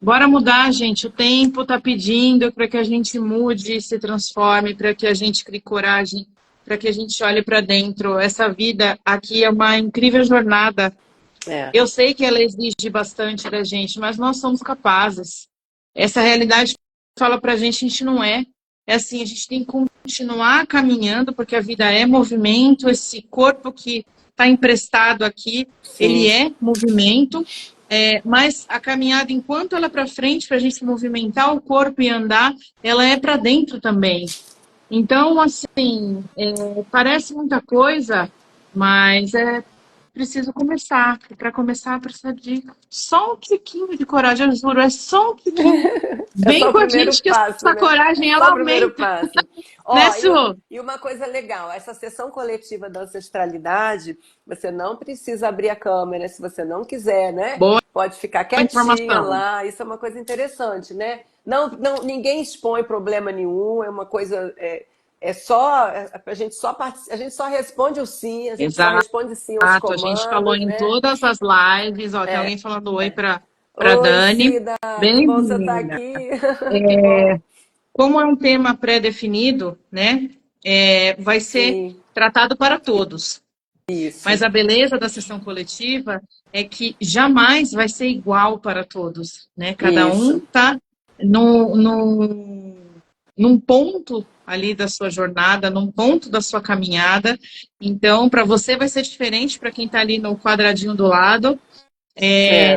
[SPEAKER 1] Bora mudar, gente. O tempo está pedindo para que a gente mude, se transforme, para que a gente crie coragem, para que a gente olhe para dentro. Essa vida aqui é uma incrível jornada. Eu sei que ela exige bastante da gente, mas nós somos capazes. Essa realidade fala para a gente não é. É assim, a gente tem que continuar caminhando, porque a vida é movimento, esse corpo que está emprestado aqui, ele é movimento, mas a caminhada, enquanto ela é para frente, para a gente movimentar o corpo e andar, ela é para dentro também. Então, assim, parece muita coisa, mas é preciso começar. E para começar, precisa de só um tiquinho de coragem, eu juro, é só um tiquinho.
[SPEAKER 3] É
[SPEAKER 1] Vem
[SPEAKER 3] só o
[SPEAKER 1] com a
[SPEAKER 3] primeiro
[SPEAKER 1] gente que
[SPEAKER 3] passo,
[SPEAKER 1] essa
[SPEAKER 3] né?
[SPEAKER 1] coragem,
[SPEAKER 3] Só
[SPEAKER 1] ela
[SPEAKER 3] o primeiro
[SPEAKER 1] aumenta.
[SPEAKER 3] passo.
[SPEAKER 1] Né,
[SPEAKER 3] Ó,
[SPEAKER 1] Su?
[SPEAKER 3] e uma coisa legal, essa sessão coletiva da ancestralidade, você não precisa abrir a câmera se você não quiser, né?
[SPEAKER 1] Boa
[SPEAKER 3] Pode ficar quietinha
[SPEAKER 1] informação.
[SPEAKER 3] lá, isso é uma coisa interessante, né? Não, ninguém expõe problema nenhum, é uma coisa, a gente só responde o sim, a gente só
[SPEAKER 1] Exato.
[SPEAKER 3] responde sim aos
[SPEAKER 1] A gente falou
[SPEAKER 3] comandos,
[SPEAKER 1] em
[SPEAKER 3] né?
[SPEAKER 1] todas as lives, ó, tem alguém falando oi para
[SPEAKER 3] Oi,
[SPEAKER 1] Dani.
[SPEAKER 3] Cida, que bom você estar
[SPEAKER 1] Bem-vinda.
[SPEAKER 3] aqui. Que bom.
[SPEAKER 1] Como é um tema pré-definido, né, vai ser
[SPEAKER 3] Sim,
[SPEAKER 1] tratado para todos.
[SPEAKER 3] isso.
[SPEAKER 1] Mas a beleza da sessão coletiva é que jamais vai ser igual para todos, né? Cada um
[SPEAKER 3] Isso.
[SPEAKER 1] está num ponto ali da sua jornada, num ponto da sua caminhada. Então, para você vai ser diferente para quem está ali no quadradinho do lado.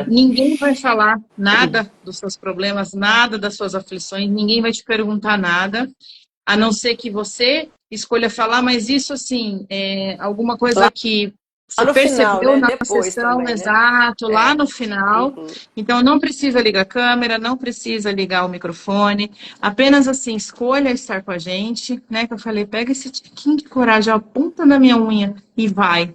[SPEAKER 1] Ninguém vai falar nada dos seus problemas, nada das suas aflições, ninguém vai te perguntar nada, a não ser que você escolha falar, mas isso, assim, alguma coisa que
[SPEAKER 3] Lá
[SPEAKER 1] você
[SPEAKER 3] no final,
[SPEAKER 1] percebeu
[SPEAKER 3] né?
[SPEAKER 1] na
[SPEAKER 3] Depois
[SPEAKER 1] sessão,
[SPEAKER 3] também, né?
[SPEAKER 1] exato, lá no final.
[SPEAKER 3] Uhum.
[SPEAKER 1] Então, não precisa ligar a câmera, não precisa ligar o microfone, apenas, assim, escolha estar com a gente, né? Que eu falei, pega esse tiquinho de coragem, a ponta da minha unha e vai.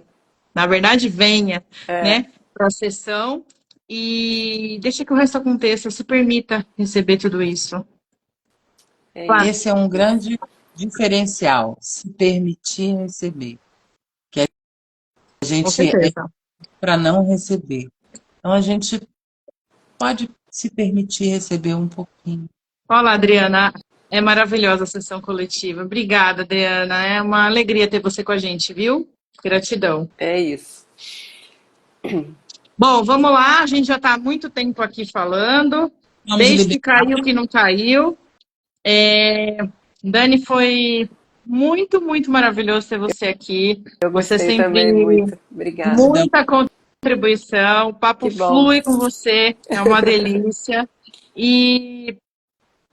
[SPEAKER 1] Na verdade, venha, né? Para a sessão e deixa que o resto aconteça, se permita receber tudo isso. Claro.
[SPEAKER 2] Esse é um grande diferencial, se permitir receber. Que a
[SPEAKER 1] Com
[SPEAKER 2] gente é
[SPEAKER 1] certeza.
[SPEAKER 2] para não receber. Então a gente pode se permitir receber um pouquinho.
[SPEAKER 1] Olá, Adriana. É maravilhosa a sessão coletiva. Obrigada, Adriana. É uma alegria ter você com a gente, viu? Gratidão.
[SPEAKER 3] É isso.
[SPEAKER 1] Bom, vamos lá. A gente já está há muito tempo aqui falando.
[SPEAKER 2] Vamos
[SPEAKER 1] Desde que
[SPEAKER 2] liberar.
[SPEAKER 1] caiu, que não caiu. Dani, foi muito, muito maravilhoso ter você aqui.
[SPEAKER 3] Eu
[SPEAKER 1] Você
[SPEAKER 3] gostei
[SPEAKER 1] sempre
[SPEAKER 3] também muito. Obrigada.
[SPEAKER 1] muita contribuição. O papo
[SPEAKER 3] Que bom.
[SPEAKER 1] flui com você. É uma delícia. E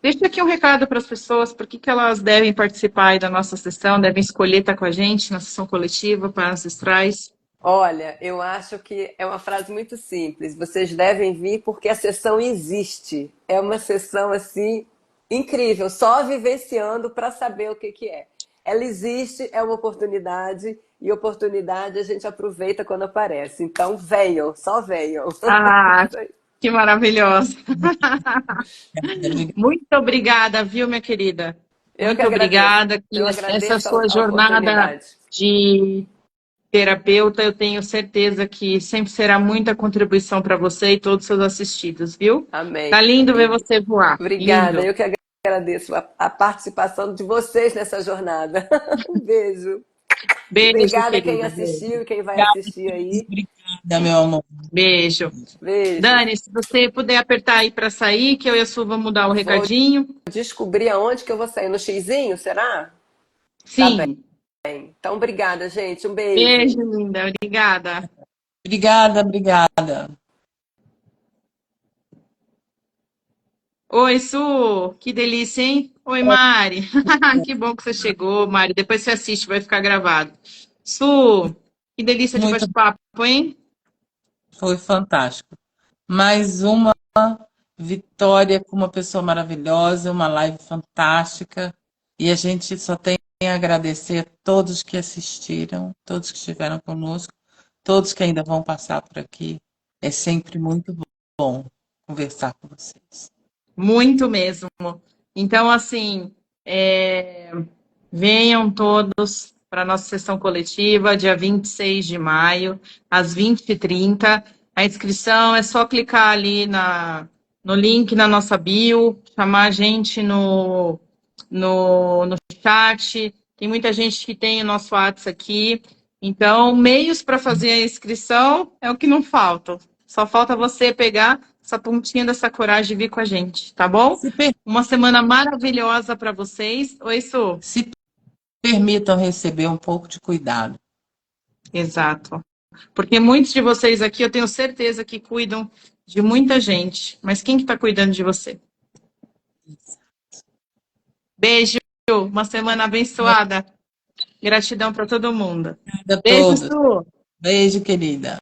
[SPEAKER 1] deixa aqui um recado para as pessoas, por que que elas devem participar aí da nossa sessão, devem escolher estar com a gente na sessão coletiva para ancestrais.
[SPEAKER 3] Olha, eu acho que é uma frase muito simples. Vocês devem vir porque a sessão existe. É uma sessão assim incrível, só vivenciando para saber o que que é. Ela existe, é uma oportunidade e oportunidade a gente aproveita quando aparece. Então venham, só venham.
[SPEAKER 1] Ah,
[SPEAKER 3] Isso aí.
[SPEAKER 1] que maravilhosa.
[SPEAKER 2] Obrigada.
[SPEAKER 1] Muito obrigada, viu, minha querida?
[SPEAKER 3] Eu que
[SPEAKER 1] Muito
[SPEAKER 3] agradeço.
[SPEAKER 1] obrigada.
[SPEAKER 3] Eu
[SPEAKER 1] Que essa
[SPEAKER 3] agradeço
[SPEAKER 1] sua
[SPEAKER 3] a
[SPEAKER 1] jornada
[SPEAKER 3] oportunidade.
[SPEAKER 1] de terapeuta, eu tenho certeza que sempre será muita contribuição para você e todos os seus assistidos, viu?
[SPEAKER 3] Amém.
[SPEAKER 1] Tá lindo ver você voar.
[SPEAKER 3] Obrigada.
[SPEAKER 1] Lindo.
[SPEAKER 3] Eu que agradeço a participação de vocês nessa jornada. Um beijo. E
[SPEAKER 1] Beijo,
[SPEAKER 3] obrigada a quem
[SPEAKER 1] querida. Beijo.
[SPEAKER 3] assistiu e quem vai
[SPEAKER 2] Obrigada,
[SPEAKER 3] assistir aí.
[SPEAKER 2] obrigada, meu amor.
[SPEAKER 1] Beijo.
[SPEAKER 3] Beijo.
[SPEAKER 1] Dani, se você puder apertar aí para sair, que eu e a Su vamos mudar o
[SPEAKER 3] Vou
[SPEAKER 1] recadinho.
[SPEAKER 3] descobrir aonde que eu vou sair. No xizinho, será? Tá bem.
[SPEAKER 1] Sim.
[SPEAKER 3] Então, obrigada, gente. Um beijo.
[SPEAKER 1] Beijo, linda. Obrigada.
[SPEAKER 2] Obrigada, obrigada.
[SPEAKER 1] Oi, Su. Que delícia, hein? Oi, Mari. Que bom que você chegou, Mari. Depois você assiste, vai ficar gravado. Su, que delícia de
[SPEAKER 2] Muito,
[SPEAKER 1] bate-papo, hein?
[SPEAKER 2] foi fantástico. Mais uma vitória com uma pessoa maravilhosa, uma live fantástica. E a gente só tem a agradecer a todos que assistiram, todos que estiveram conosco, todos que ainda vão passar por aqui. É sempre muito bom conversar com vocês.
[SPEAKER 1] Muito mesmo. Então, assim, venham todos para a nossa sessão coletiva, dia 26 de maio, às 20h30. A inscrição é só clicar ali no link na nossa bio, chamar a gente no chat. Tem muita gente que tem o nosso WhatsApp aqui. Então, meios para fazer a inscrição é o que não falta. Só falta você pegar essa pontinha dessa coragem e vir com a gente, tá bom?
[SPEAKER 2] Se, per-
[SPEAKER 1] Uma semana maravilhosa para vocês. Oi, Su.
[SPEAKER 2] se permitam receber um pouco de cuidado.
[SPEAKER 1] Exato. Porque muitos de vocês aqui, eu tenho certeza que cuidam de muita gente. Mas quem que está cuidando de você? Beijo. Uma semana abençoada. Gratidão para todo mundo.
[SPEAKER 2] Obrigada a
[SPEAKER 1] Beijo,
[SPEAKER 2] todos.
[SPEAKER 1] Su.
[SPEAKER 2] Beijo, querida.